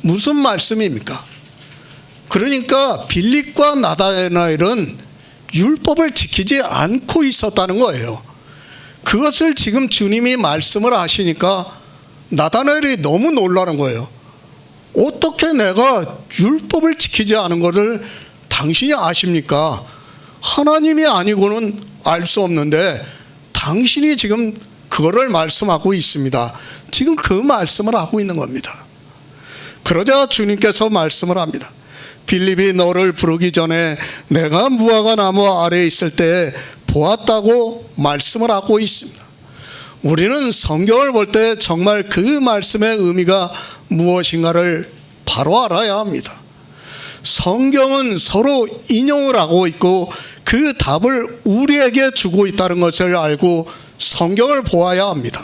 무슨 말씀입니까? 그러니까 빌립과 나다나엘은 율법을 지키지 않고 있었다는 거예요. 그것을 지금 주님이 말씀을 하시니까 나다나엘이 너무 놀라는 거예요. 어떻게 내가 율법을 지키지 않은 것을 당신이 아십니까? 하나님이 아니고는 알 수 없는데 당신이 지금 그거를 말씀하고 있습니다. 지금 그 말씀을 하고 있는 겁니다. 그러자 주님께서 말씀을 합니다. 빌립이 너를 부르기 전에 내가 무화과 나무 아래에 있을 때 보았다고 말씀을 하고 있습니다. 우리는 성경을 볼 때 정말 그 말씀의 의미가 무엇인가를 바로 알아야 합니다. 성경은 서로 인용을 하고 있고 그 답을 우리에게 주고 있다는 것을 알고 성경을 보아야 합니다.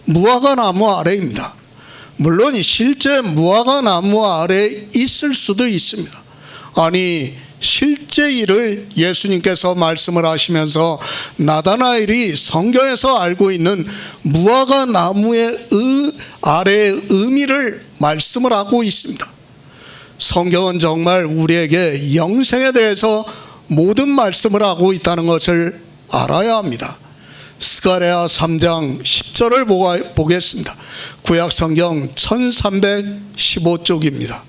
무화과 나무 아래입니다. 물론 실제 무화과 나무 아래에 있을 수도 있습니다. 아니, 실제 일을 예수님께서 말씀을 하시면서 나다나엘이 성경에서 알고 있는 무화과 나무의 아래의 의미를 말씀을 하고 있습니다. 성경은 정말 우리에게 영생에 대해서 모든 말씀을 하고 있다는 것을 알아야 합니다. 스가랴 3장 10절을 보겠습니다. 구약성경 1315쪽입니다.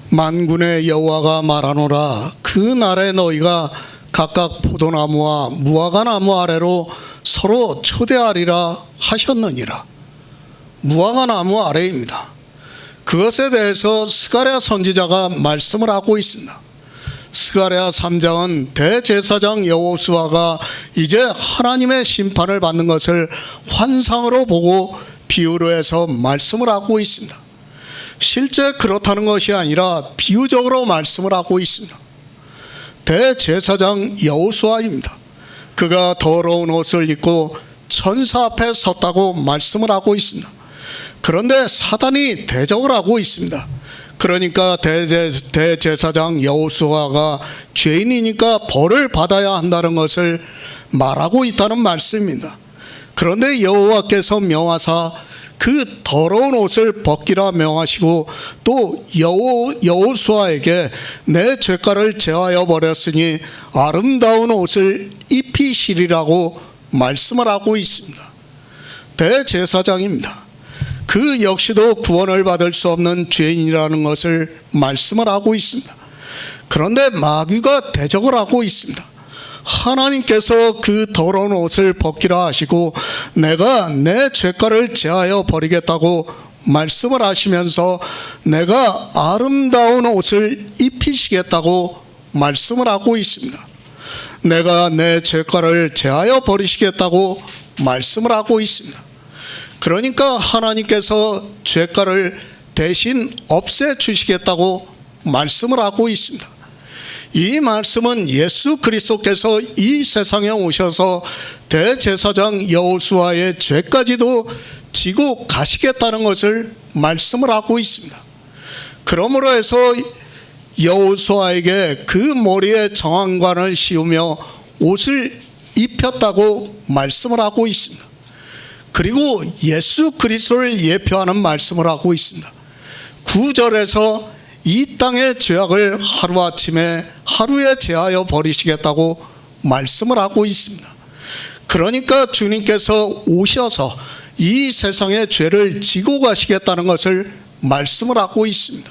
만군의 여호와가 말하노라. 그 날에 너희가 각각 포도나무와 무화과나무 아래로 서로 초대하리라 하셨느니라. 무화과나무 아래입니다. 그것에 대해서 스가랴 선지자가 말씀을 하고 있습니다. 스가랴 3장은 대제사장 여호수아가 이제 하나님의 심판을 받는 것을 환상으로 보고 비유로 해서 말씀을 하고 있습니다. 실제 그렇다는 것이 아니라 비유적으로 말씀을 하고 있습니다. 대제사장 여호수아입니다. 그가 더러운 옷을 입고 천사 앞에 섰다고 말씀을 하고 있습니다. 그런데 사단이 대적을 하고 있습니다. 그러니까 대제사장 여호수아가 죄인이니까 벌을 받아야 한다는 것을 말하고 있다는 말씀입니다. 그런데 여호와께서 명하사 그 더러운 옷을 벗기라 명하시고 또 여호수아에게 내 죄가를 제하여 버렸으니 아름다운 옷을 입히시리라고 말씀을 하고 있습니다. 대제사장입니다. 그 역시도 구원을 받을 수 없는 죄인이라는 것을 말씀을 하고 있습니다. 그런데 마귀가 대적을 하고 있습니다. 하나님께서 그 더러운 옷을 벗기라 하시고 내가 내 죄가를 제하여 버리겠다고 말씀을 하시면서 내가 아름다운 옷을 입히시겠다고 말씀을 하고 있습니다. 내가 내 죄가를 제하여 버리시겠다고 말씀을 하고 있습니다. 그러니까 하나님께서 죄가를 대신 없애주시겠다고 말씀을 하고 있습니다. 이 말씀은 예수 그리스도께서 이 세상에 오셔서 대제사장 여호수아의 죄까지도 지고 가시겠다는 것을 말씀을 하고 있습니다. 그러므로 해서 여호수아에게 그 머리에 정황관을 씌우며 옷을 입혔다고 말씀을 하고 있습니다. 그리고 예수 그리스도를 예표하는 말씀을 하고 있습니다. 9절에서 이 땅의 죄악을 하루아침에 하루에 제하여 버리시겠다고 말씀을 하고 있습니다. 그러니까 주님께서 오셔서 이 세상의 죄를 지고 가시겠다는 것을 말씀을 하고 있습니다.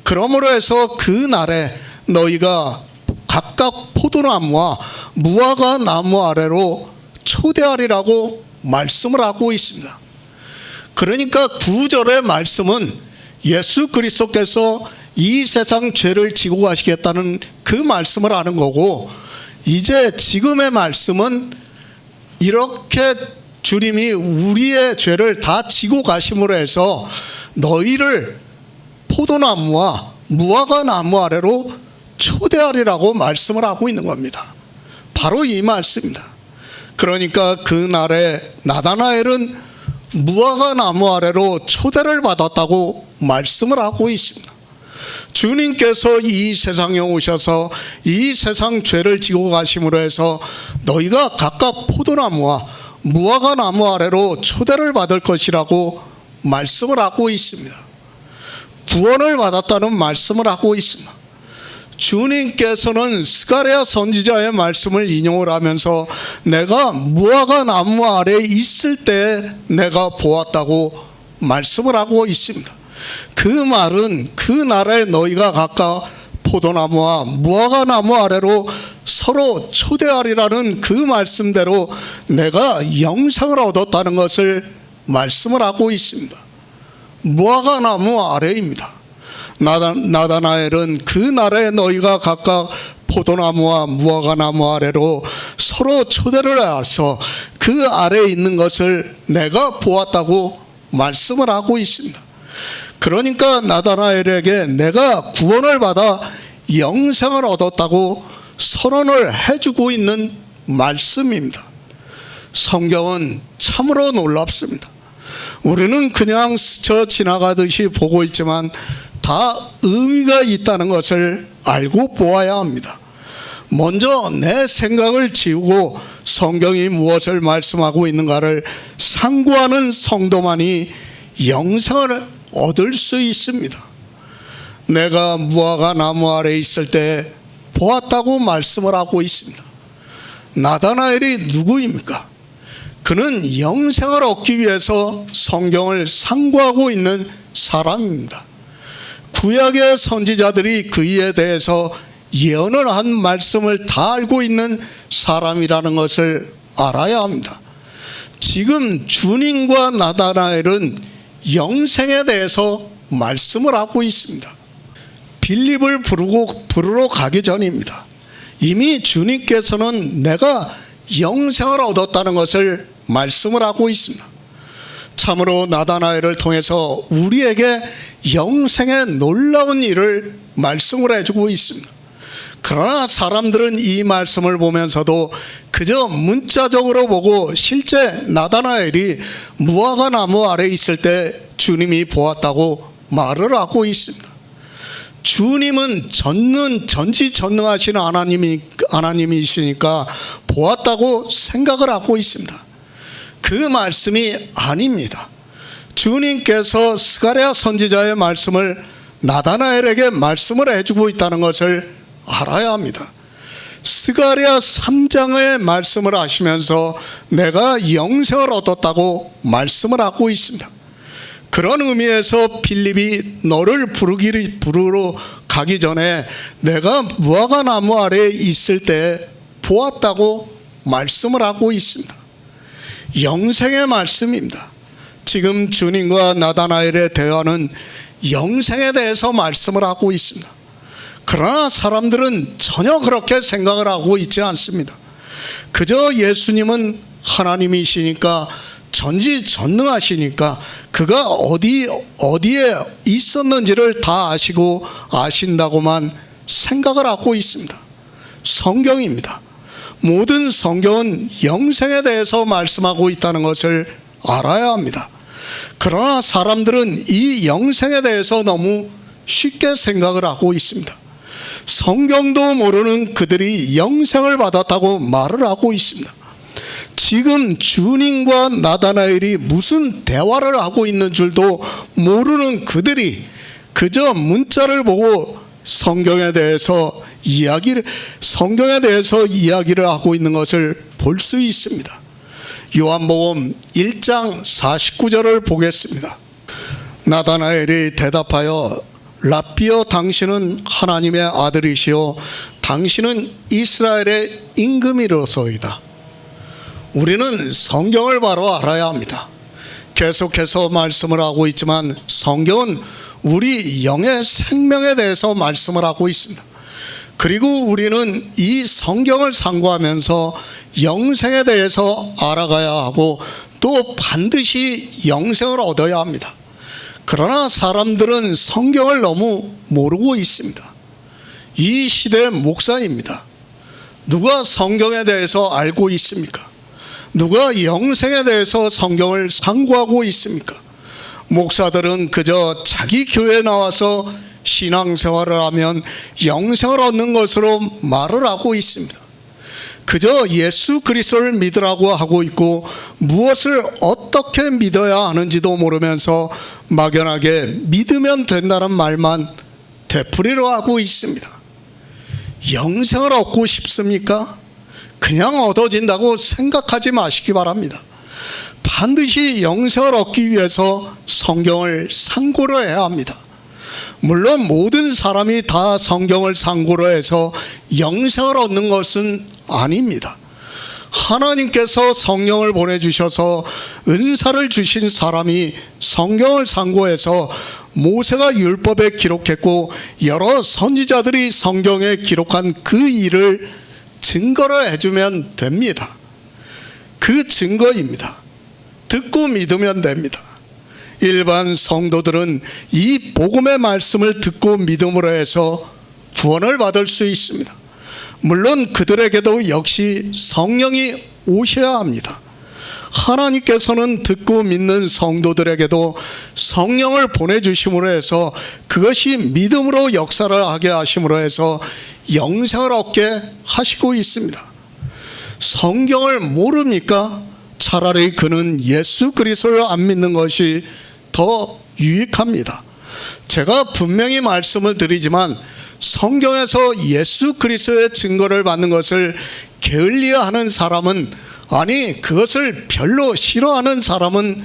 그러므로 해서 그 날에 너희가 각각 포도나무와 무화과 나무 아래로 초대하리라고 말씀을 하고 있습니다. 그러니까 9절의 말씀은 예수 그리스도께서 이 세상 죄를 지고 가시겠다는 그 말씀을 하는 거고, 이제 지금의 말씀은 이렇게 주님이 우리의 죄를 다 지고 가심으로 해서 너희를 포도나무와 무화과 나무 아래로 초대하리라고 말씀을 하고 있는 겁니다. 바로 이 말씀입니다. 그러니까 그날에 나다나엘은 무화과 나무 아래로 초대를 받았다고 말씀을 하고 있습니다. 주님께서 이 세상에 오셔서 이 세상 죄를 지고 가심으로 해서 너희가 각각 포도나무와 무화과 나무 아래로 초대를 받을 것이라고 말씀을 하고 있습니다. 구원을 받았다는 말씀을 하고 있습니다. 주님께서는 스가랴 선지자의 말씀을 인용을 하면서 내가 무화과 나무 아래에 있을 때 내가 보았다고 말씀을 하고 있습니다. 그 말은 그 나라에 너희가 각각 포도나무와 무화과 나무 아래로 서로 초대하리라는 그 말씀대로 내가 영생을 얻었다는 것을 말씀을 하고 있습니다. 무화과 나무 아래입니다. 나다나엘은 그 날에 너희가 각각 포도나무와 무화과나무 아래로 서로 초대를 해서 그 아래에 있는 것을 내가 보았다고 말씀을 하고 있습니다. 그러니까 나다나엘에게 내가 구원을 받아 영생을 얻었다고 선언을 해주고 있는 말씀입니다. 성경은 참으로 놀랍습니다. 우리는 그냥 스쳐 지나가듯이 보고 있지만 다 의미가 있다는 것을 알고 보아야 합니다. 먼저 내 생각을 지우고 성경이 무엇을 말씀하고 있는가를 상고하는 성도만이 영생을 얻을 수 있습니다. 내가 무화과 나무 아래 있을 때 보았다고 말씀을 하고 있습니다. 나다나엘이 누구입니까? 그는 영생을 얻기 위해서 성경을 상고하고 있는 사람입니다. 구약의 선지자들이 그에 대해서 예언을 한 말씀을 다 알고 있는 사람이라는 것을 알아야 합니다. 지금 주님과 나다나엘은 영생에 대해서 말씀을 하고 있습니다. 빌립을 부르러 가기 전입니다. 이미 주님께서는 내가 영생을 얻었다는 것을 말씀을 하고 있습니다. 참으로 나다나엘을 통해서 우리에게 영생의 놀라운 일을 말씀을 해주고 있습니다. 그러나 사람들은 이 말씀을 보면서도 그저 문자적으로 보고 실제 나다나엘이 무화과 나무 아래 있을 때 주님이 보았다고 말을 하고 있습니다. 주님은 전지전능하신 하나님이시니까 보았다고 생각을 하고 있습니다. 그 말씀이 아닙니다. 주님께서 스가랴 선지자의 말씀을 나다나엘에게 말씀을 해주고 있다는 것을 알아야 합니다. 스가랴 3장의 말씀을 하시면서 내가 영생을 얻었다고 말씀을 하고 있습니다. 그런 의미에서 빌립이 너를 부르러 가기 전에 내가 무화과 나무 아래에 있을 때 보았다고 말씀을 하고 있습니다. 영생의 말씀입니다. 지금 주님과 나다나엘의 대화는 영생에 대해서 말씀을 하고 있습니다. 그러나 사람들은 전혀 그렇게 생각을 하고 있지 않습니다. 그저 예수님은 하나님이시니까 전지전능하시니까 그가 어디에 있었는지를 다 아시고 아신다고만 생각을 하고 있습니다. 성경입니다. 모든 성경은 영생에 대해서 말씀하고 있다는 것을 알아야 합니다. 그러나 사람들은 이 영생에 대해서 너무 쉽게 생각을 하고 있습니다. 성경도 모르는 그들이 영생을 받았다고 말을 하고 있습니다. 지금 주님과 나다나엘이 무슨 대화를 하고 있는 줄도 모르는 그들이 그저 문자를 보고 성경에 대해서 이야기를 하고 있는 것을 볼 수 있습니다. 요한복음 1장 49절을 보겠습니다. 나다나엘이 대답하여 라삐여 당신은 하나님의 아들이시오 당신은 이스라엘의 임금이로소이다. 우리는 성경을 바로 알아야 합니다. 계속해서 말씀을 하고 있지만 성경은 우리 영의 생명에 대해서 말씀을 하고 있습니다. 그리고 우리는 이 성경을 상고하면서 영생에 대해서 알아가야 하고 또 반드시 영생을 얻어야 합니다. 그러나 사람들은 성경을 너무 모르고 있습니다. 이 시대의 목사입니다. 누가 성경에 대해서 알고 있습니까? 누가 영생에 대해서 성경을 상고하고 있습니까? 목사들은 그저 자기 교회에 나와서 신앙생활을 하면 영생을 얻는 것으로 말을 하고 있습니다. 그저 예수 그리스도를 믿으라고 하고 있고 무엇을 어떻게 믿어야 하는지도 모르면서 막연하게 믿으면 된다는 말만 되풀이로 하고 있습니다. 영생을 얻고 싶습니까? 그냥 얻어진다고 생각하지 마시기 바랍니다. 반드시 영생을 얻기 위해서 성경을 상고를 해야 합니다. 물론 모든 사람이 다 성경을 상고로 해서 영생을 얻는 것은 아닙니다. 하나님께서 성령을 보내주셔서 은사를 주신 사람이 성경을 상고해서 모세가 율법에 기록했고 여러 선지자들이 성경에 기록한 그 일을 증거로 해주면 됩니다. 그 증거입니다. 듣고 믿으면 됩니다. 일반 성도들은 이 복음의 말씀을 듣고 믿음으로 해서 구원을 받을 수 있습니다. 물론 그들에게도 역시 성령이 오셔야 합니다. 하나님께서는 듣고 믿는 성도들에게도 성령을 보내주심으로 해서 그것이 믿음으로 역사를 하게 하심으로 해서 영생을 얻게 하시고 있습니다. 성경을 모릅니까? 차라리 그는 예수 그리스도를 안 믿는 것이 더 유익합니다. 제가 분명히 말씀을 드리지만 성경에서 예수 그리스도의 증거를 받는 것을 게을리하는 사람은, 아니 그것을 별로 싫어하는 사람은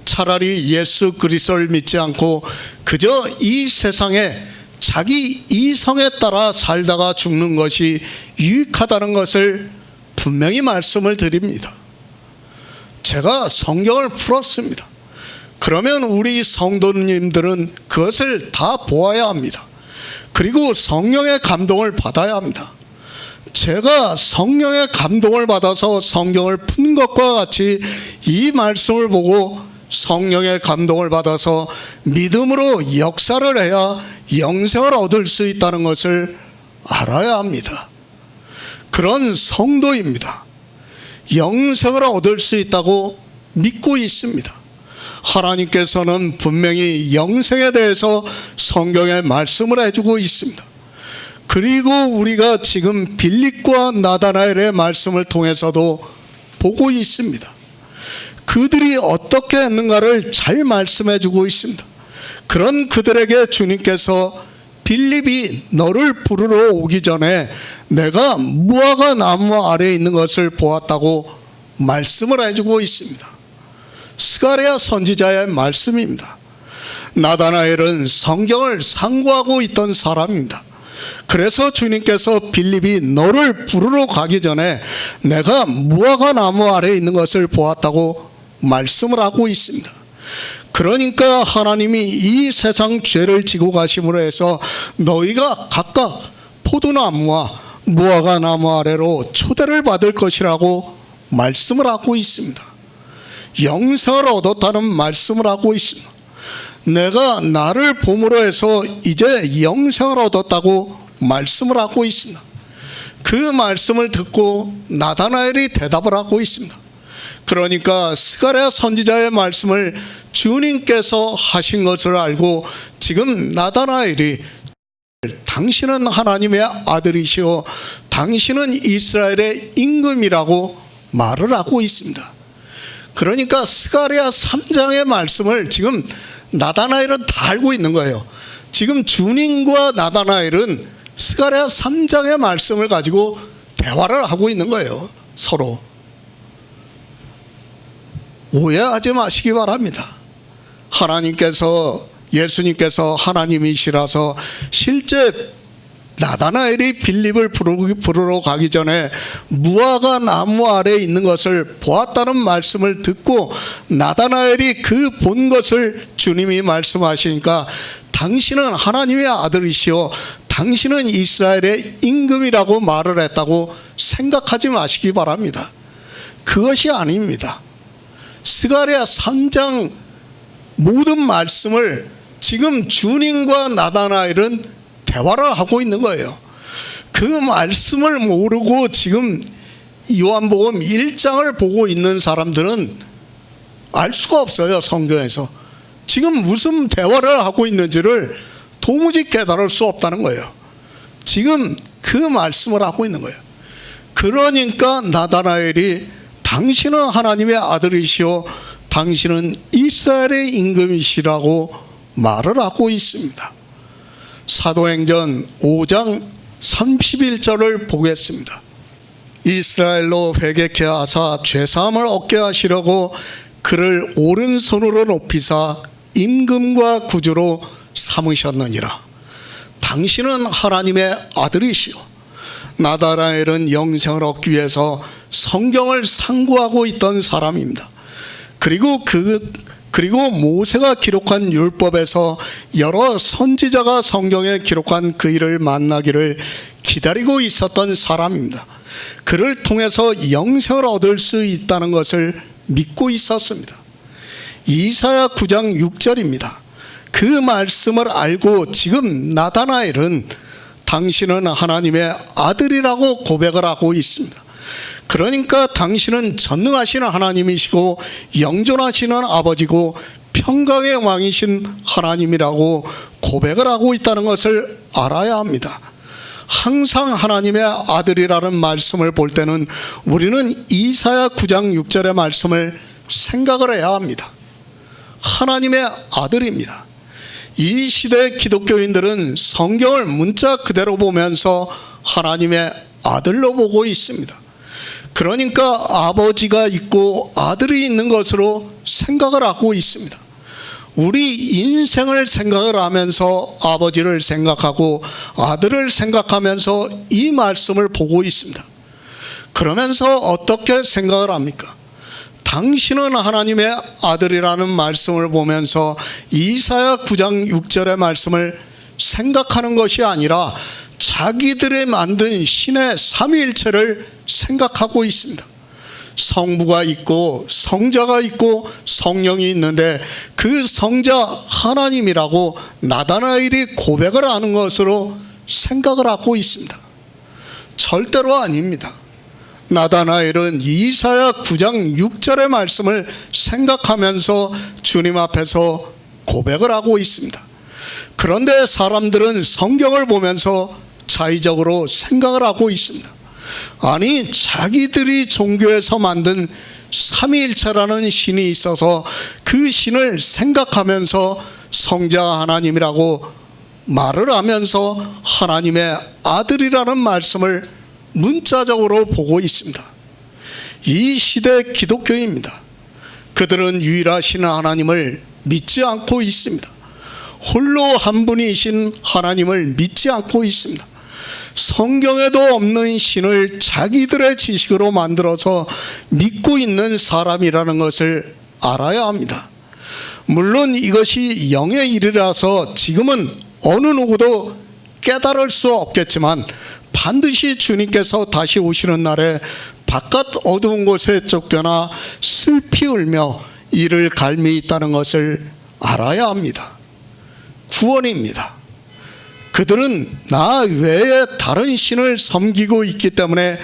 차라리 예수 그리스도를 믿지 않고 그저 이 세상에 자기 이성에 따라 살다가 죽는 것이 유익하다는 것을 분명히 말씀을 드립니다. 제가 성경을 풀었습니다. 그러면 우리 성도님들은 그것을 다 보아야 합니다. 그리고 성령의 감동을 받아야 합니다. 제가 성령의 감동을 받아서 성경을 푼 것과 같이 이 말씀을 보고 성령의 감동을 받아서 믿음으로 역사를 해야 영생을 얻을 수 있다는 것을 알아야 합니다. 그런 성도입니다. 영생을 얻을 수 있다고 믿고 있습니다. 하나님께서는 분명히 영생에 대해서 성경에 말씀을 해주고 있습니다. 그리고 우리가 지금 빌립과 나다나엘의 말씀을 통해서도 보고 있습니다. 그들이 어떻게 했는가를 잘 말씀해 주고 있습니다. 그런 그들에게 주님께서 빌립이 너를 부르러 오기 전에 내가 무화과 나무 아래에 있는 것을 보았다고 말씀을 해주고 있습니다. 스가랴 선지자의 말씀입니다. 나다나엘은 성경을 상고하고 있던 사람입니다. 그래서 주님께서 빌립이 너를 부르러 가기 전에 내가 무화과 나무 아래에 있는 것을 보았다고 말씀을 하고 있습니다. 그러니까 하나님이 이 세상 죄를 지고 가심으로 해서 너희가 각각 포도나무와 무화과 나무 아래로 초대를 받을 것이라고 말씀을 하고 있습니다. 영생을 얻었다는 말씀을 하고 있습니다. 내가 나를 봄으로 해서 이제 영생을 얻었다고 말씀을 하고 있습니다. 그 말씀을 듣고 나다나엘이 대답을 하고 있습니다. 그러니까 스가랴 선지자의 말씀을 주님께서 하신 것을 알고 지금 나다나엘이 당신은 하나님의 아들이시오, 당신은 이스라엘의 임금이라고 말을 하고 있습니다. 그러니까 스가랴 3장의 말씀을 지금 나다나엘은 다 알고 있는 거예요. 지금 주님과 나다나엘은 스가랴 3장의 말씀을 가지고 대화를 하고 있는 거예요. 서로. 오해하지 마시기 바랍니다. 예수님께서 하나님이시라서 실제 나다나엘이 빌립을 부르러 가기 전에 무화과 나무 아래에 있는 것을 보았다는 말씀을 듣고 나다나엘이 그 본 것을 주님이 말씀하시니까 당신은 하나님의 아들이시오, 당신은 이스라엘의 임금이라고 말을 했다고 생각하지 마시기 바랍니다. 그것이 아닙니다. 스가랴 3장 모든 말씀을 지금 주님과 나다나엘은 대화를 하고 있는 거예요. 그 말씀을 모르고 지금 요한복음 1장을 보고 있는 사람들은 알 수가 없어요. 성경에서 지금 무슨 대화를 하고 있는지를 도무지 깨달을 수 없다는 거예요. 지금 그 말씀을 하고 있는 거예요. 그러니까 나다나엘이 당신은 하나님의 아들이시오, 당신은 이스라엘의 임금이시라고 말을 하고 있습니다. 사도행전 5장 31절을 보겠습니다. 이스라엘로 회개케 하사 죄사함을 얻게 하시려고 그를 오른손으로 높이사 임금과 구주로 삼으셨느니라. 당신은 하나님의 아들이시오. 나다나엘은 영생을 얻기 위해서 성경을 상고하고 있던 사람입니다. 그리고 모세가 기록한 율법에서 여러 선지자가 성경에 기록한 그 일을 만나기를 기다리고 있었던 사람입니다. 그를 통해서 영생을 얻을 수 있다는 것을 믿고 있었습니다. 이사야 9장 6절입니다. 그 말씀을 알고 지금 나다나엘은 당신은 하나님의 아들이라고 고백을 하고 있습니다. 그러니까 당신은 전능하신 하나님이시고 영존하시는 아버지고 평강의 왕이신 하나님이라고 고백을 하고 있다는 것을 알아야 합니다. 항상 하나님의 아들이라는 말씀을 볼 때는 우리는 이사야 9장 6절의 말씀을 생각을 해야 합니다. 하나님의 아들입니다. 이 시대 기독교인들은 성경을 문자 그대로 보면서 하나님의 아들로 보고 있습니다. 그러니까 아버지가 있고 아들이 있는 것으로 생각을 하고 있습니다. 우리 인생을 생각을 하면서 아버지를 생각하고 아들을 생각하면서 이 말씀을 보고 있습니다. 그러면서 어떻게 생각을 합니까? 당신은 하나님의 아들이라는 말씀을 보면서 이사야 9장 6절의 말씀을 생각하는 것이 아니라 자기들이 만든 신의 삼위일체를 생각하고 있습니다. 성부가 있고 성자가 있고 성령이 있는데 그 성자 하나님이라고 나다나엘이 고백을 하는 것으로 생각을 하고 있습니다. 절대로 아닙니다. 나다나엘은 이사야 9장 6절의 말씀을 생각하면서 주님 앞에서 고백을 하고 있습니다. 그런데 사람들은 성경을 보면서 자의적으로 생각을 하고 있습니다. 아니, 자기들이 종교에서 만든 삼위일체라는 신이 있어서 그 신을 생각하면서 성자 하나님이라고 말을 하면서 하나님의 아들이라는 말씀을 문자적으로 보고 있습니다. 이 시대 기독교입니다. 그들은 유일하신 하나님을 믿지 않고 있습니다. 홀로 한 분이신 하나님을 믿지 않고 있습니다. 성경에도 없는 신을 자기들의 지식으로 만들어서 믿고 있는 사람이라는 것을 알아야 합니다. 물론 이것이 영의 일이라서 지금은 어느 누구도 깨달을 수 없겠지만 반드시 주님께서 다시 오시는 날에 바깥 어두운 곳에 쫓겨나 슬피 울며 이를 갈미 있다는 것을 알아야 합니다. 구원입니다. 그들은 나 외에 다른 신을 섬기고 있기 때문에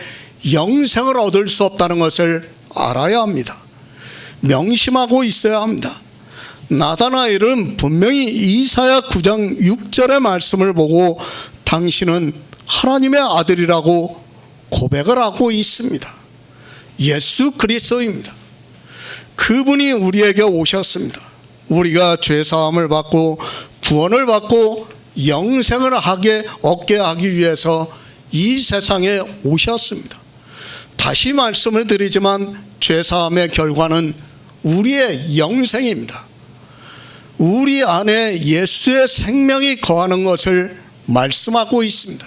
영생을 얻을 수 없다는 것을 알아야 합니다. 명심하고 있어야 합니다. 나다나엘은 분명히 이사야 9장 6절의 말씀을 보고 당신은 하나님의 아들이라고 고백을 하고 있습니다. 예수 그리스도입니다. 그분이 우리에게 오셨습니다. 우리가 죄사함을 받고 구원을 받고 영생을 얻게 하기 위해서 이 세상에 오셨습니다. 다시 말씀을 드리지만 죄사함의 결과는 우리의 영생입니다. 우리 안에 예수의 생명이 거하는 것을 말씀하고 있습니다.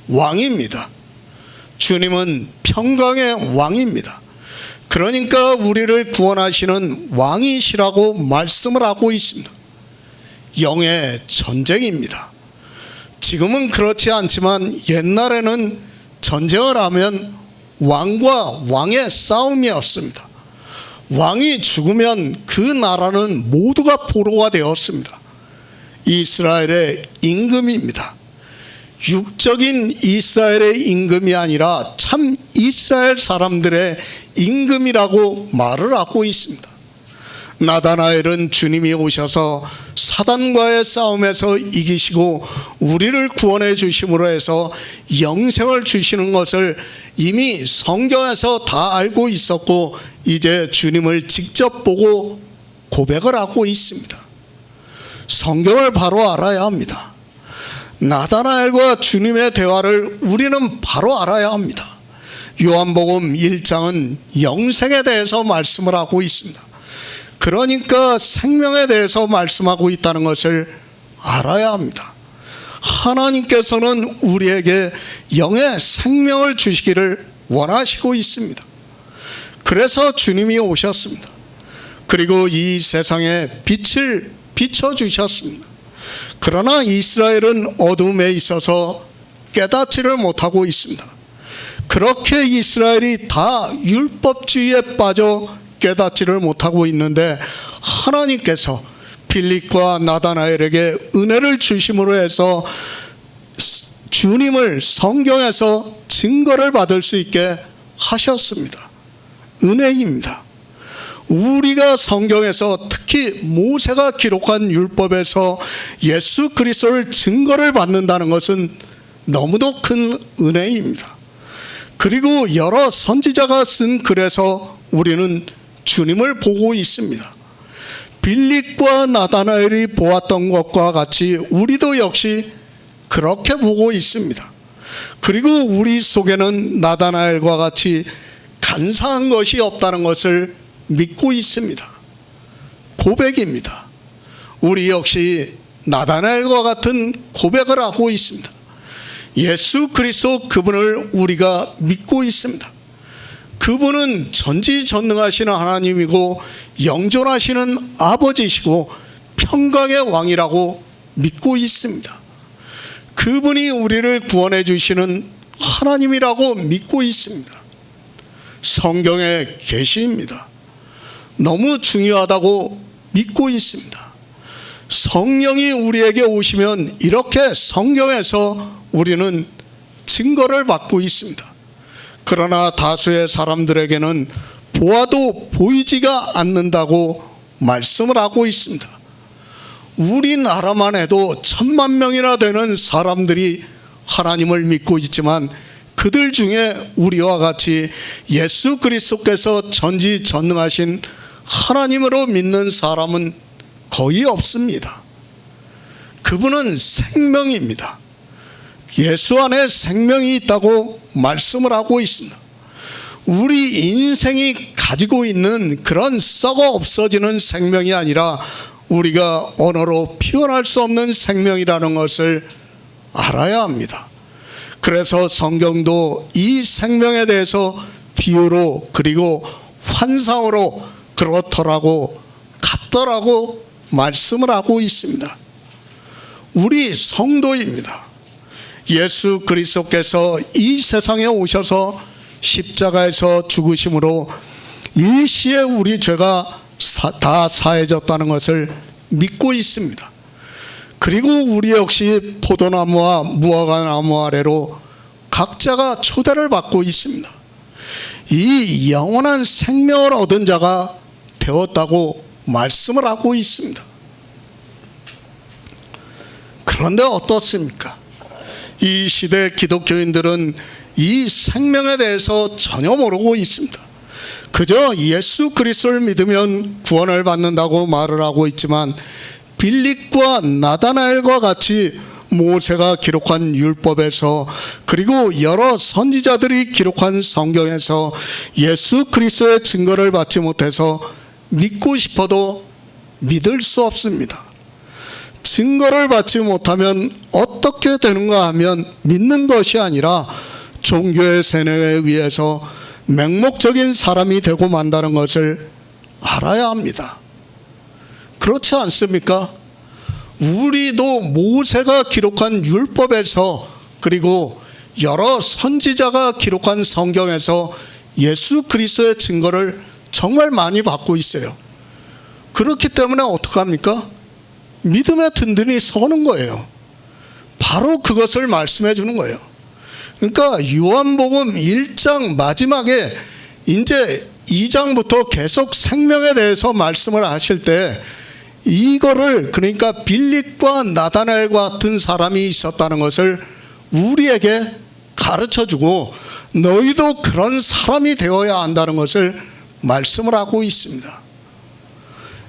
왕입니다. 주님은 평강의 왕입니다. 그러니까 우리를 구원하시는 왕이시라고 말씀을 하고 있습니다. 영의 전쟁입니다. 지금은 그렇지 않지만 옛날에는 전쟁을 하면 왕과 왕의 싸움이었습니다. 왕이 죽으면 그 나라는 모두가 포로가 되었습니다. 이스라엘의 임금입니다. 육적인 이스라엘의 임금이 아니라 참 이스라엘 사람들의 임금이라고 말을 하고 있습니다. 나다나엘은 주님이 오셔서 사단과의 싸움에서 이기시고 우리를 구원해 주심으로 해서 영생을 주시는 것을 이미 성경에서 다 알고 있었고 이제 주님을 직접 보고 고백을 하고 있습니다. 성경을 바로 알아야 합니다. 나다나엘과 주님의 대화를 우리는 바로 알아야 합니다. 요한복음 1장은 영생에 대해서 말씀을 하고 있습니다. 그러니까 생명에 대해서 말씀하고 있다는 것을 알아야 합니다. 하나님께서는 우리에게 영의 생명을 주시기를 원하시고 있습니다. 그래서 주님이 오셨습니다. 그리고 이 세상에 빛을 비춰주셨습니다. 그러나 이스라엘은 어둠에 있어서 깨닫지를 못하고 있습니다. 그렇게 이스라엘이 다 율법주의에 빠져 깨닫지를 못하고 있는데 하나님께서 빌립과 나다나엘에게 은혜를 주심으로 해서 주님을 성경에서 증거를 받을 수 있게 하셨습니다. 은혜입니다. 우리가 성경에서 특히 모세가 기록한 율법에서 예수 그리스도를 증거를 받는다는 것은 너무도 큰 은혜입니다. 그리고 여러 선지자가 쓴 글에서 우리는 주님을 보고 있습니다. 빌립과 나다나엘이 보았던 것과 같이 우리도 역시 그렇게 보고 있습니다. 그리고 우리 속에는 나다나엘과 같이 간사한 것이 없다는 것을 믿고 있습니다. 고백입니다. 우리 역시 나다나엘과 같은 고백을 하고 있습니다. 예수 그리스도 그분을 우리가 믿고 있습니다. 그분은 전지전능하시는 하나님이고 영존하시는 아버지시고 평강의 왕이라고 믿고 있습니다. 그분이 우리를 구원해 주시는 하나님이라고 믿고 있습니다. 성경의 계시입니다. 너무 중요하다고 믿고 있습니다. 성령이 우리에게 오시면 이렇게 성경에서 우리는 증거를 받고 있습니다. 그러나 다수의 사람들에게는 보아도 보이지가 않는다고 말씀을 하고 있습니다. 우리나라만 해도 1000만 명이나 되는 사람들이 하나님을 믿고 있지만 그들 중에 우리와 같이 예수 그리스도께서 전지전능하신 하나님으로 믿는 사람은 거의 없습니다. 그분은 생명입니다. 예수 안에 생명이 있다고 말씀을 하고 있습니다. 우리 인생이 가지고 있는 그런 썩어 없어지는 생명이 아니라 우리가 언어로 표현할 수 없는 생명이라는 것을 알아야 합니다. 그래서 성경도 이 생명에 대해서 비유로 그리고 환상으로 그렇더라고 같더라고 말씀을 하고 있습니다. 우리 성도입니다. 예수 그리스도께서 이 세상에 오셔서 십자가에서 죽으심으로 일시에 우리 죄가 다 사해졌다는 것을 믿고 있습니다. 그리고 우리 역시 포도나무와 무화과나무 아래로 각자가 초대를 받고 있습니다. 이 영원한 생명을 얻은 자가 되었다고 말씀을 하고 있습니다. 그런데 어떻습니까? 이 시대 기독교인들은 이 생명에 대해서 전혀 모르고 있습니다. 그저 예수 그리스도를 믿으면 구원을 받는다고 말을 하고 있지만 빌립과 나다나엘과 같이 모세가 기록한 율법에서 그리고 여러 선지자들이 기록한 성경에서 예수 그리스도의 증거를 받지 못해서 믿고 싶어도 믿을 수 없습니다. 증거를 받지 못하면 어떻게 되는가 하면 믿는 것이 아니라 종교의 세뇌에 의해서 맹목적인 사람이 되고 만다는 것을 알아야 합니다. 그렇지 않습니까? 우리도 모세가 기록한 율법에서 그리고 여러 선지자가 기록한 성경에서 예수 그리스도의 증거를 정말 많이 받고 있어요. 그렇기 때문에 어떡합니까? 믿음에 든든히 서는 거예요. 바로 그것을 말씀해 주는 거예요. 그러니까 요한복음 1장 마지막에 이제 2장부터 계속 생명에 대해서 말씀을 하실 때 이거를 그러니까 빌립과 나다나엘 같은 사람이 있었다는 것을 우리에게 가르쳐주고 너희도 그런 사람이 되어야 한다는 것을 말씀을 하고 있습니다.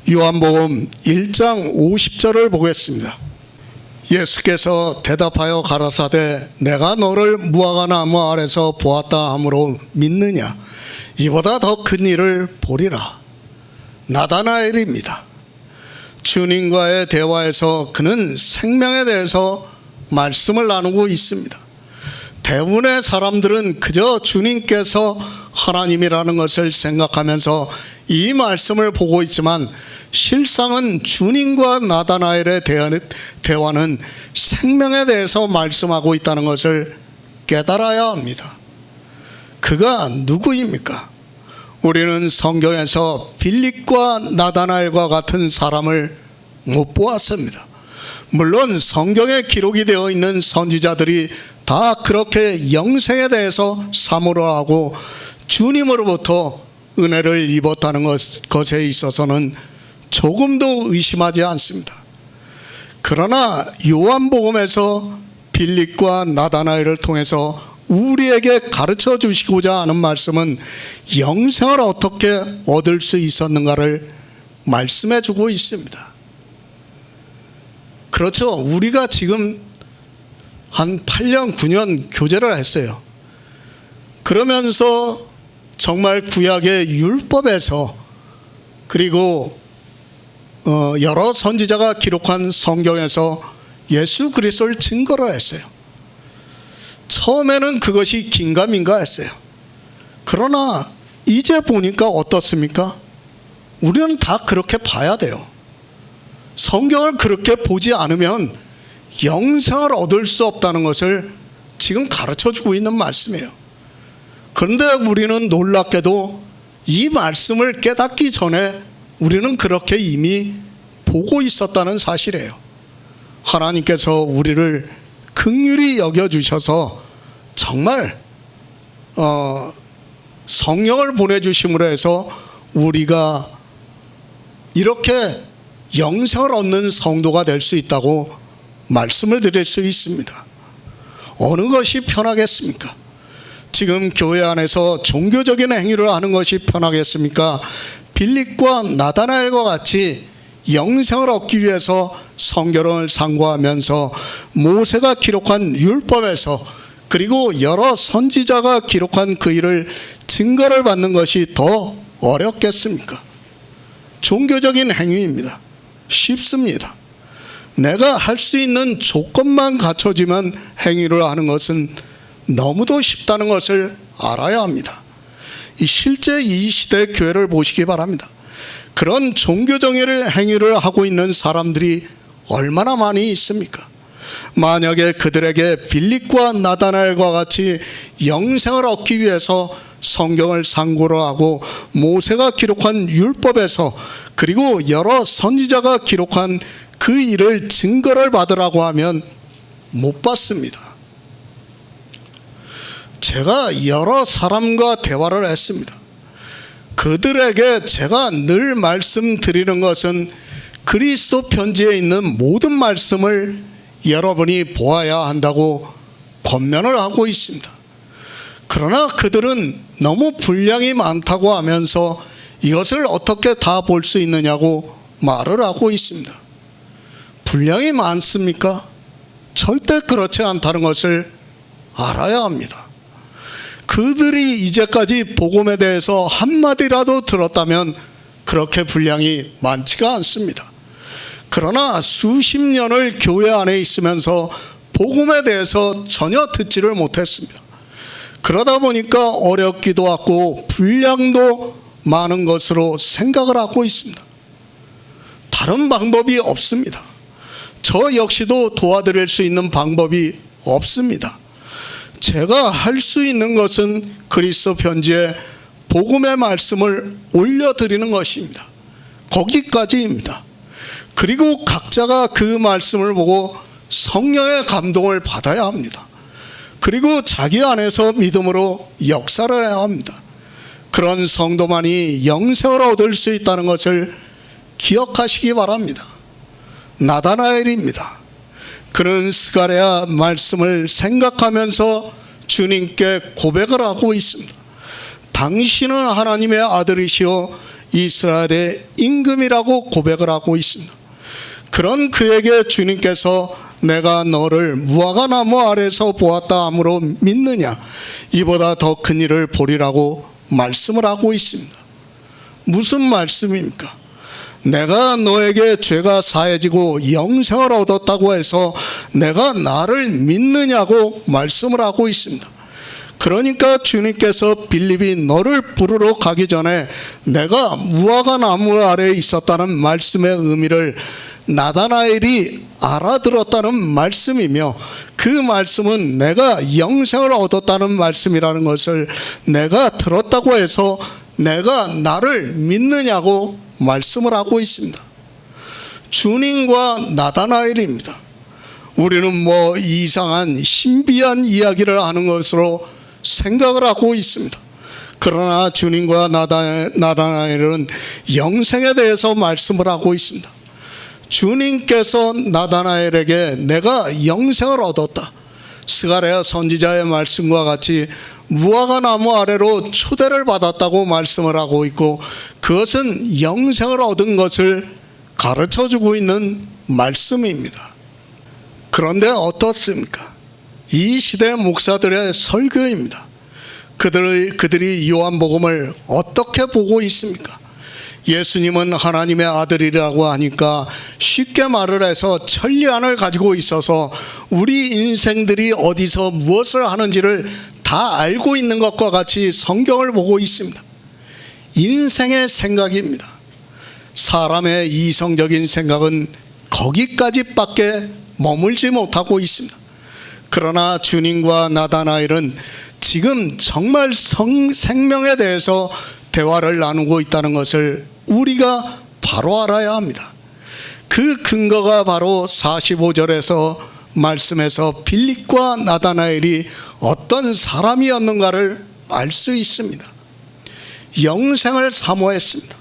요한복음 1장 50절을 보겠습니다. 예수께서 대답하여 가라사대 내가 너를 무화과나무 아래서 보았다 하므로 믿느냐? 이보다 더 큰 일을 보리라. 나다나엘입니다. 주님과의 대화에서 그는 생명에 대해서 말씀을 나누고 있습니다. 대부분의 사람들은 그저 주님께서 하나님이라는 것을 생각하면서 이 말씀을 보고 있지만, 실상은 주님과 나다나엘의 대화는 생명에 대해서 말씀하고 있다는 것을 깨달아야 합니다. 그가 누구입니까? 우리는 성경에서 빌립과 나다나엘과 같은 사람을 못 보았습니다. 물론 성경에 기록이 되어 있는 선지자들이 다 그렇게 영생에 대해서 사모하고 주님으로부터 은혜를 입었다는 것에 있어서는 조금도 의심하지 않습니다. 그러나 요한복음에서 빌립과 나다나엘을 통해서 우리에게 가르쳐 주시고자 하는 말씀은 영생을 어떻게 얻을 수 있었는가를 말씀해 주고 있습니다. 그렇죠. 우리가 지금 한 8년, 9년 교제를 했어요. 그러면서 정말 구약의 율법에서, 그리고 여러 선지자가 기록한 성경에서 예수 그리스도를 증거를 했어요. 처음에는 그것이 긴가민가 했어요. 그러나 이제 보니까 어떻습니까? 우리는 다 그렇게 봐야 돼요. 성경을 그렇게 보지 않으면 영생을 얻을 수 없다는 것을 지금 가르쳐주고 있는 말씀이에요. 그런데 우리는 놀랍게도 이 말씀을 깨닫기 전에 우리는 그렇게 이미 보고 있었다는 사실이에요. 하나님께서 우리를 긍휼히 여겨주셔서 정말 성령을 보내주심으로 해서 우리가 이렇게 영생을 얻는 성도가 될 수 있다고 말씀을 드릴 수 있습니다. 어느 것이 편하겠습니까? 지금 교회 안에서 종교적인 행위를 하는 것이 편하겠습니까? 빌립과 나다나엘과 같이 영생을 얻기 위해서 성경을 상고하면서 모세가 기록한 율법에서, 그리고 여러 선지자가 기록한 그 일을 증거를 받는 것이 더 어렵겠습니까? 종교적인 행위입니다. 쉽습니다. 내가 할 수 있는 조건만 갖춰지면 행위를 하는 것은 너무도 쉽다는 것을 알아야 합니다. 실제 이 시대 교회를 보시기 바랍니다. 그런 종교적인 행위를 하고 있는 사람들이 얼마나 많이 있습니까? 만약에 그들에게 빌립과 나다나엘과 같이 영생을 얻기 위해서 성경을 상고를 하고 모세가 기록한 율법에서, 그리고 여러 선지자가 기록한 그 일을 증거를 받으라고 하면 못 받습니다. 제가 여러 사람과 대화를 했습니다. 그들에게 제가 늘 말씀드리는 것은 그리스도 편지에 있는 모든 말씀을 여러분이 보아야 한다고 권면을 하고 있습니다. 그러나 그들은 너무 분량이 많다고 하면서 이것을 어떻게 다 볼 수 있느냐고 말을 하고 있습니다. 분량이 많습니까? 절대 그렇지 않다는 것을 알아야 합니다. 그들이 이제까지 복음에 대해서 한마디라도 들었다면 그렇게 분량이 많지가 않습니다. 그러나 수십 년을 교회 안에 있으면서 복음에 대해서 전혀 듣지를 못했습니다. 그러다 보니까 어렵기도 하고 분량도 많은 것으로 생각을 하고 있습니다. 다른 방법이 없습니다. 저 역시도 도와드릴 수 있는 방법이 없습니다. 제가 할 수 있는 것은 그리스도 편지에 복음의 말씀을 올려드리는 것입니다. 거기까지입니다. 그리고 각자가 그 말씀을 보고 성령의 감동을 받아야 합니다. 그리고 자기 안에서 믿음으로 역사를 해야 합니다. 그런 성도만이 영생을 얻을 수 있다는 것을 기억하시기 바랍니다. 나다나엘입니다. 그는 스가랴 말씀을 생각하면서 주님께 고백을 하고 있습니다. 당신은 하나님의 아들이시오 이스라엘의 임금이라고 고백을 하고 있습니다. 그런 그에게 주님께서 내가 너를 무화과 나무 아래서 보았다 함으로 믿느냐, 이보다 더 큰 일을 보리라고 말씀을 하고 있습니다. 무슨 말씀입니까? 내가 너에게 죄가 사해지고 영생을 얻었다고 해서 내가 나를 믿느냐고 말씀을 하고 있습니다. 그러니까 주님께서 빌립이 너를 부르러 가기 전에 내가 무화과 나무 아래에 있었다는 말씀의 의미를 나다나엘이 알아들었다는 말씀이며, 그 말씀은 내가 영생을 얻었다는 말씀이라는 것을 내가 들었다고 해서 내가 나를 믿느냐고 말씀을 하고 있습니다. 주님과 나다나엘입니다. 우리는 이상한 신비한 이야기를 하는 것으로 생각을 하고 있습니다. 그러나 주님과 나다나엘은 영생에 대해서 말씀을 하고 있습니다. 주님께서 나다나엘에게 내가 영생을 얻었다, 스가랴 선지자의 말씀과 같이 무화과 나무 아래로 초대를 받았다고 말씀을 하고 있고, 그것은 영생을 얻은 것을 가르쳐주고 있는 말씀입니다. 그런데 어떻습니까? 이 시대 목사들의 설교입니다. 그들이 요한복음을 어떻게 보고 있습니까? 예수님은 하나님의 아들이라고 하니까 쉽게 말을 해서 천리안을 가지고 있어서 우리 인생들이 어디서 무엇을 하는지를 다 알고 있는 것과 같이 성경을 보고 있습니다. 인생의 생각입니다. 사람의 이성적인 생각은 거기까지밖에 머물지 못하고 있습니다. 그러나 주님과 나다나엘은 지금 정말 생명에 대해서 대화를 나누고 있다는 것을 우리가 바로 알아야 합니다. 그 근거가 바로 45절에서 말씀에서 빌립과 나다나엘이 어떤 사람이었는가를 알 수 있습니다. 영생을 사모했습니다.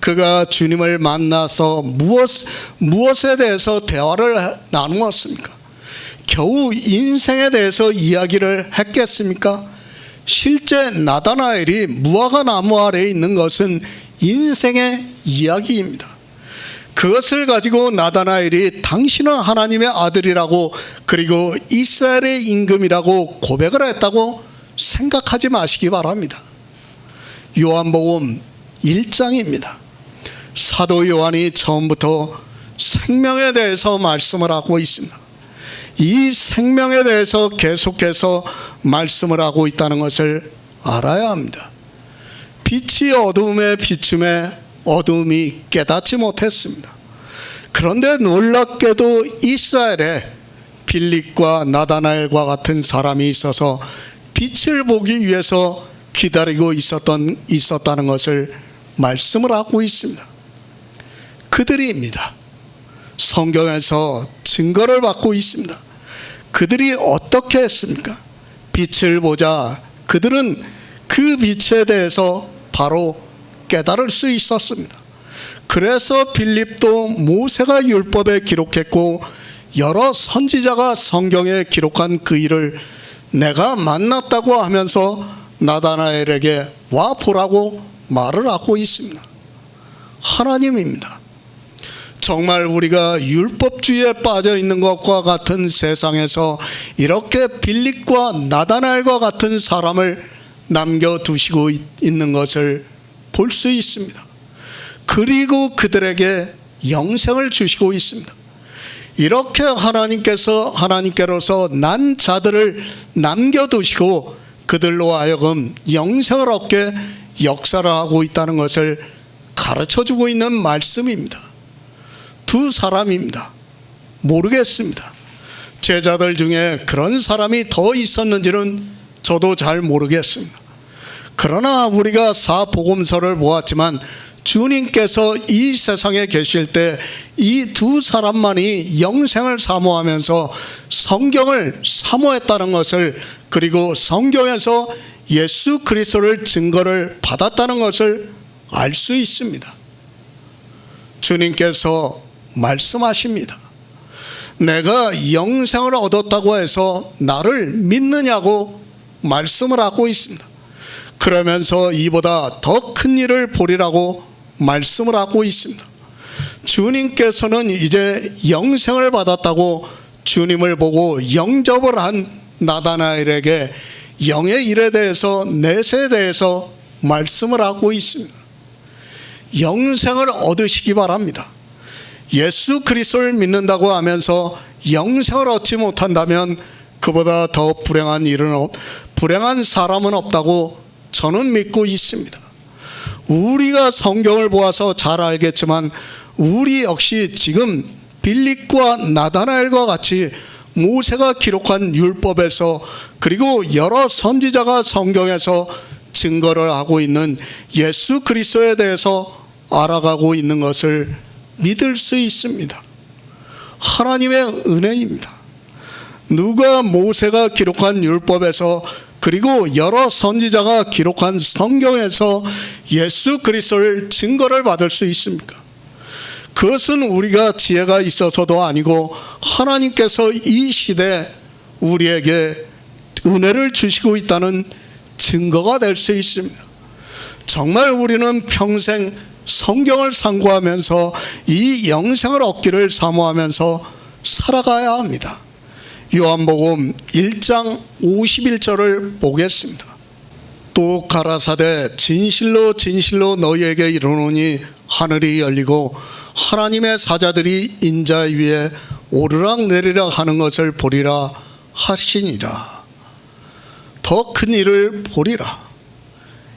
그가 주님을 만나서 무엇에 대해서 대화를 나누었습니까? 겨우 인생에 대해서 이야기를 했겠습니까? 실제 나다나엘이 무화과 나무 아래에 있는 것은 인생의 이야기입니다. 그것을 가지고 나다나엘이 당신은 하나님의 아들이라고, 그리고 이스라엘의 임금이라고 고백을 했다고 생각하지 마시기 바랍니다. 요한복음 1장입니다. 사도 요한이 처음부터 생명에 대해서 말씀을 하고 있습니다. 이 생명에 대해서 계속해서 말씀을 하고 있다는 것을 알아야 합니다. 빛이 어두움에 비춤에 어두움이 깨닫지 못했습니다. 그런데 놀랍게도 이스라엘에 빌립과 나다나엘과 같은 사람이 있어서 빛을 보기 위해서 기다리고 있었다는 것을 말씀을 하고 있습니다. 그들입니다. 성경에서 증거를 받고 있습니다. 그들이 어떻게 했습니까? 빛을 보자 그들은 그 빛에 대해서 바로 깨달을 수 있었습니다. 그래서 빌립도 모세가 율법에 기록했고 여러 선지자가 성경에 기록한 그 일을 내가 만났다고 하면서 나다나엘에게 와 보라고 말을 하고 있습니다. 하나님입니다. 정말 우리가 율법주의에 빠져 있는 것과 같은 세상에서 이렇게 빌립과 나다나엘과 같은 사람을 남겨두시고 있는 것을 볼 수 있습니다. 그리고 그들에게 영생을 주시고 있습니다. 이렇게 하나님께로서 난 자들을 남겨두시고 그들로 하여금 영생을 얻게 역사를 하고 있다는 것을 가르쳐주고 있는 말씀입니다. 두 사람입니다. 모르겠습니다. 제자들 중에 그런 사람이 더 있었는지는 저도 잘 모르겠습니다. 그러나 우리가 사복음서를 보았지만 주님께서 이 세상에 계실 때 이 두 사람만이 영생을 사모하면서 성경을 사모했다는 것을, 그리고 성경에서 예수 그리스도를 증거를 받았다는 것을 알 수 있습니다. 주님께서 말씀하십니다. 내가 영생을 얻었다고 해서 나를 믿느냐고 말씀을 하고 있습니다. 그러면서 이보다 더 큰 일을 보리라고 말씀을 하고 있습니다. 주님께서는 이제 영생을 받았다고 주님을 보고 영접을 한 나다나엘에게 영의 일에 대해서, 넷에 대해서 말씀을 하고 있습니다. 영생을 얻으시기 바랍니다. 예수 그리스도를 믿는다고 하면서 영생을 얻지 못한다면 그보다 더 불행한 사람은 없다고 저는 믿고 있습니다. 우리가 성경을 보아서 잘 알겠지만 우리 역시 지금 빌립과 나다나엘과 같이 모세가 기록한 율법에서 그리고 여러 선지자가 성경에서 증거를 하고 있는 예수 그리스도에 대해서 알아가고 있는 것을 믿을 수 있습니다. 하나님의 은혜입니다. 누가 모세가 기록한 율법에서 그리고 여러 선지자가 기록한 성경에서 예수 그리스도를 증거를 받을 수 있습니까? 그것은 우리가 지혜가 있어서도 아니고 하나님께서 이 시대에 우리에게 은혜를 주시고 있다는 증거가 될 수 있습니다. 정말 우리는 평생 성경을 상고하면서 이 영생을 얻기를 사모하면서 살아가야 합니다. 요한복음 1장 51절을 보겠습니다. 또 가라사대 진실로 진실로 너희에게 이르노니 하늘이 열리고 하나님의 사자들이 인자 위에 오르락 내리락 하는 것을 보리라 하시니라. 더 큰 일을 보리라.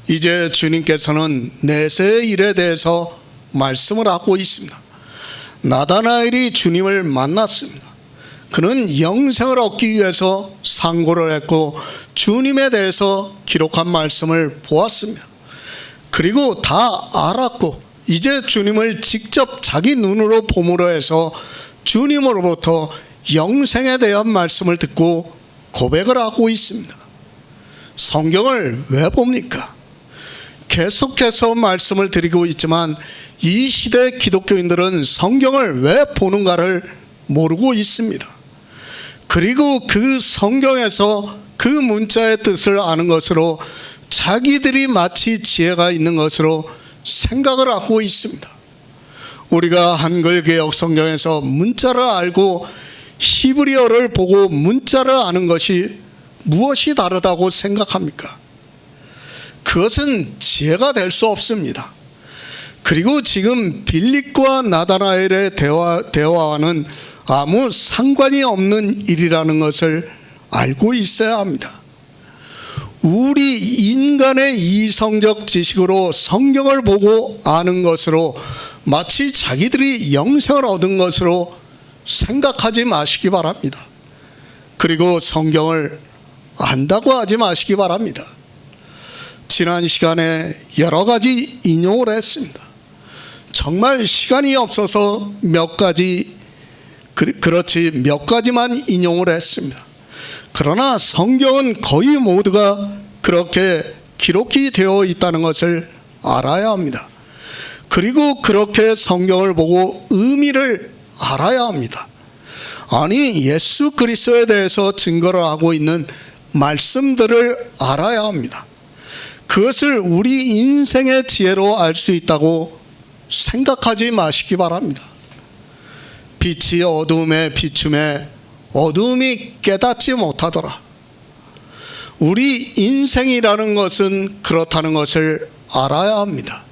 이제 주님께서는 내세의 일에 대해서 말씀을 하고 있습니다. 나다나엘이 주님을 만났습니다. 그는 영생을 얻기 위해서 상고를 했고 주님에 대해서 기록한 말씀을 보았습니다. 그리고 다 알았고 이제 주님을 직접 자기 눈으로 봄으로 해서 주님으로부터 영생에 대한 말씀을 듣고 고백을 하고 있습니다. 성경을 왜 봅니까? 계속해서 말씀을 드리고 있지만 이 시대 기독교인들은 성경을 왜 보는가를 모르고 있습니다. 그리고 그 성경에서 그 문자의 뜻을 아는 것으로 자기들이 마치 지혜가 있는 것으로 생각을 하고 있습니다. 우리가 한글 개역 성경에서 문자를 알고 히브리어를 보고 문자를 아는 것이 무엇이 다르다고 생각합니까? 그것은 지혜가 될 수 없습니다. 그리고 지금 빌립과 나다나엘의 대화와는 아무 상관이 없는 일이라는 것을 알고 있어야 합니다. 우리 인간의 이성적 지식으로 성경을 보고 아는 것으로 마치 자기들이 영생을 얻은 것으로 생각하지 마시기 바랍니다. 그리고 성경을 안다고 하지 마시기 바랍니다. 지난 시간에 여러 가지 인용을 했습니다. 정말 시간이 없어서 몇 가지만 인용을 했습니다. 그러나 성경은 거의 모두가 그렇게 기록이 되어 있다는 것을 알아야 합니다. 그리고 그렇게 성경을 보고 의미를 알아야 합니다. 아니, 예수 그리스도에 대해서 증거를 하고 있는 말씀들을 알아야 합니다. 그것을 우리 인생의 지혜로 알 수 있다고 생각하지 마시기 바랍니다. 빛이 어두움에 비춤에 어두움이 깨닫지 못하더라. 우리 인생이라는 것은 그렇다는 것을 알아야 합니다.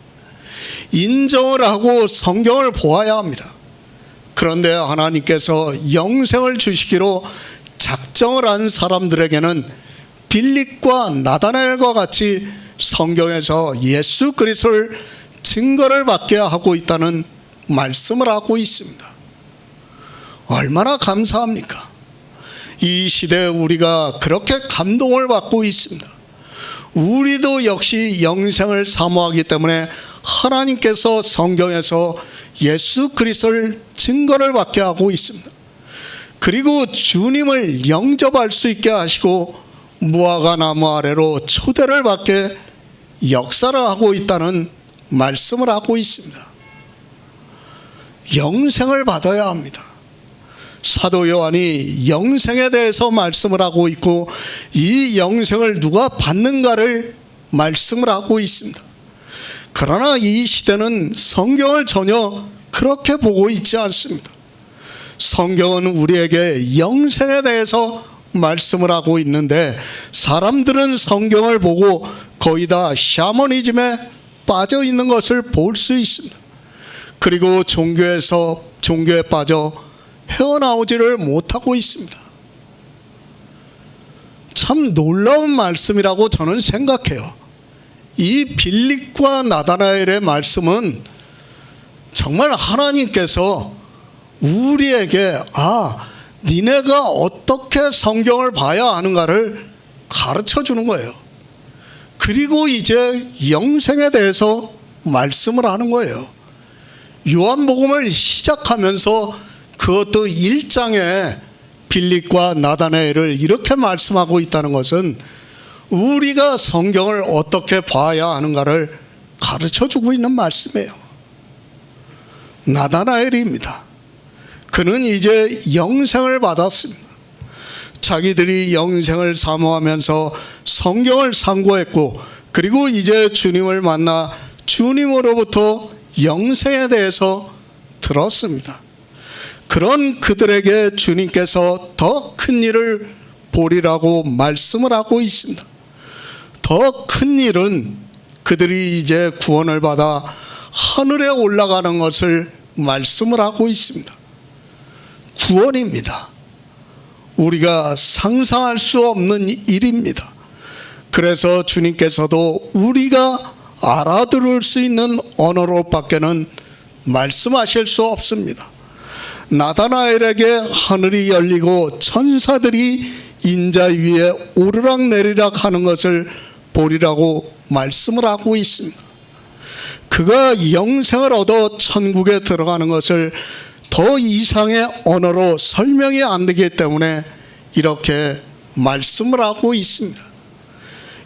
인정을 하고 성경을 보아야 합니다. 그런데 하나님께서 영생을 주시기로 작정을 한 사람들에게는 빌립과 나다나엘과 같이 성경에서 예수 그리스도를 증거를 받게 하고 있다는 말씀을 하고 있습니다. 얼마나 감사합니까? 이 시대에 우리가 그렇게 감동을 받고 있습니다. 우리도 역시 영생을 사모하기 때문에 하나님께서 성경에서 예수 그리스도를 증거를 받게 하고 있습니다. 그리고 주님을 영접할 수 있게 하시고 무화과 나무 아래로 초대를 받게 역사를 하고 있다는 말씀을 하고 있습니다. 영생을 받아야 합니다. 사도 요한이 영생에 대해서 말씀을 하고 있고 이 영생을 누가 받는가를 말씀을 하고 있습니다. 그러나 이 시대는 성경을 전혀 그렇게 보고 있지 않습니다. 성경은 우리에게 영생에 대해서 말씀을 하고 있는데 사람들은 성경을 보고 거의 다 샤머니즘에 빠져 있는 것을 볼 수 있습니다. 그리고 종교에 빠져 헤어나오지를 못하고 있습니다. 참 놀라운 말씀이라고 저는 생각해요. 이 빌립과 나다나엘의 말씀은 정말 하나님께서 우리에게 니네가 어떻게 성경을 봐야 하는가를 가르쳐 주는 거예요. 그리고 이제 영생에 대해서 말씀을 하는 거예요. 요한복음을 시작하면서 그것도 1장에 빌립과 나다나엘을 이렇게 말씀하고 있다는 것은 우리가 성경을 어떻게 봐야 하는가를 가르쳐 주고 있는 말씀이에요. 나다나엘입니다. 그는 이제 영생을 받았습니다. 자기들이 영생을 사모하면서 성경을 상고했고, 그리고 이제 주님을 만나 주님으로부터 영생에 대해서 들었습니다. 그런 그들에게 주님께서 더 큰 일을 보리라고 말씀을 하고 있습니다. 더 큰 일은 그들이 이제 구원을 받아 하늘에 올라가는 것을 말씀을 하고 있습니다. 구원입니다. 우리가 상상할 수 없는 일입니다. 그래서 주님께서도 우리가 알아들을 수 있는 언어로밖에는 말씀하실 수 없습니다. 나다나엘에게 하늘이 열리고 천사들이 인자 위에 오르락내리락 하는 것을 보리라고 말씀을 하고 있습니다. 그가 영생을 얻어 천국에 들어가는 것을 더 이상의 언어로 설명이 안 되기 때문에 이렇게 말씀을 하고 있습니다.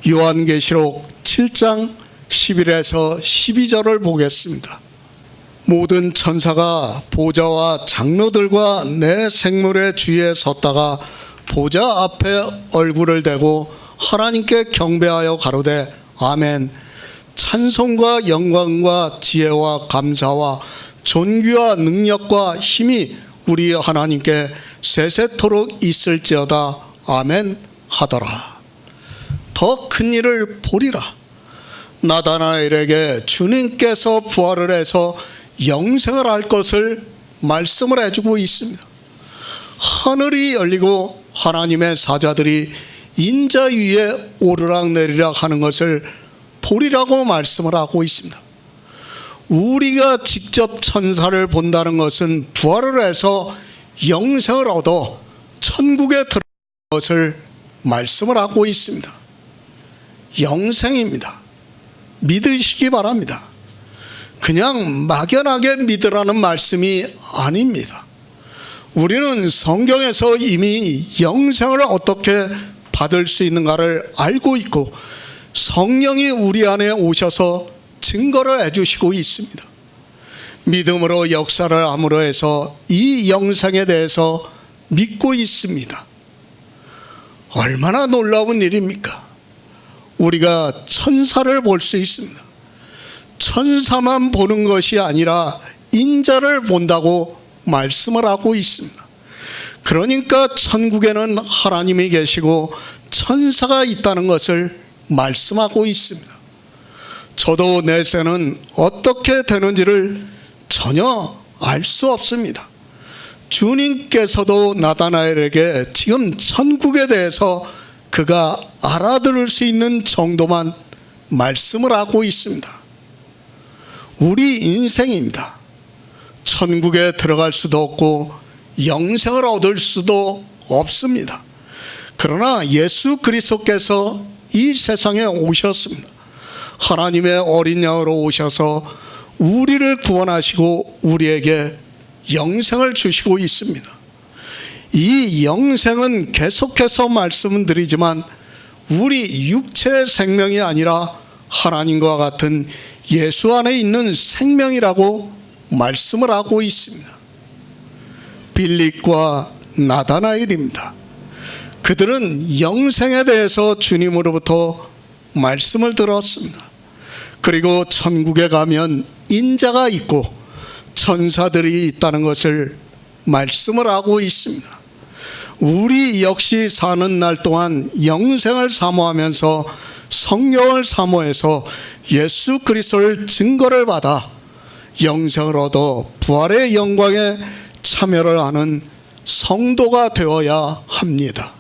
요한계시록 7장 11에서 12절을 보겠습니다. 모든 천사가 보좌와 장로들과 내 생물의 주위에 섰다가 보좌 앞에 얼굴을 대고 하나님께 경배하여 가로되 아멘. 찬송과 영광과 지혜와 감사와 존귀와 능력과 힘이 우리 하나님께 세세토록 있을지어다. 아멘 하더라. 더 큰 일을 보리라. 나다나엘에게 주님께서 부활을 해서 영생을 할 것을 말씀을 해주고 있습니다. 하늘이 열리고 하나님의 사자들이 인자 위에 오르락내리락 하는 것을 보리라고 말씀을 하고 있습니다. 우리가 직접 천사를 본다는 것은 부활을 해서 영생을 얻어 천국에 들어가는 것을 말씀을 하고 있습니다. 영생입니다. 믿으시기 바랍니다. 그냥 막연하게 믿으라는 말씀이 아닙니다. 우리는 성경에서 이미 영생을 어떻게 받을 수 있는가를 알고 있고 성령이 우리 안에 오셔서 증거를 해주시고 있습니다. 믿음으로 역사를 함으로 해서 이 영생에 대해서 믿고 있습니다. 얼마나 놀라운 일입니까? 우리가 천사를 볼 수 있습니다. 천사만 보는 것이 아니라 인자를 본다고 말씀을 하고 있습니다. 그러니까 천국에는 하나님이 계시고 천사가 있다는 것을 말씀하고 있습니다. 저도 내세는 어떻게 되는지를 전혀 알 수 없습니다. 주님께서도 나다나엘에게 지금 천국에 대해서 그가 알아들을 수 있는 정도만 말씀을 하고 있습니다. 우리 인생입니다. 천국에 들어갈 수도 없고 영생을 얻을 수도 없습니다. 그러나 예수 그리스도께서 이 세상에 오셨습니다. 하나님의 어린 양으로 오셔서 우리를 구원하시고 우리에게 영생을 주시고 있습니다. 이 영생은 계속해서 말씀을 드리지만 우리 육체의 생명이 아니라 하나님과 같은 예수 안에 있는 생명이라고 말씀을 하고 있습니다. 빌립과 나다나엘입니다. 그들은 영생에 대해서 주님으로부터 말씀을 들었습니다. 그리고 천국에 가면 인자가 있고 천사들이 있다는 것을 말씀을 하고 있습니다. 우리 역시 사는 날 동안 영생을 사모하면서 성경을 사모해서 예수 그리스도를 증거를 받아 영생을 얻어 부활의 영광에 참여를 하는 성도가 되어야 합니다.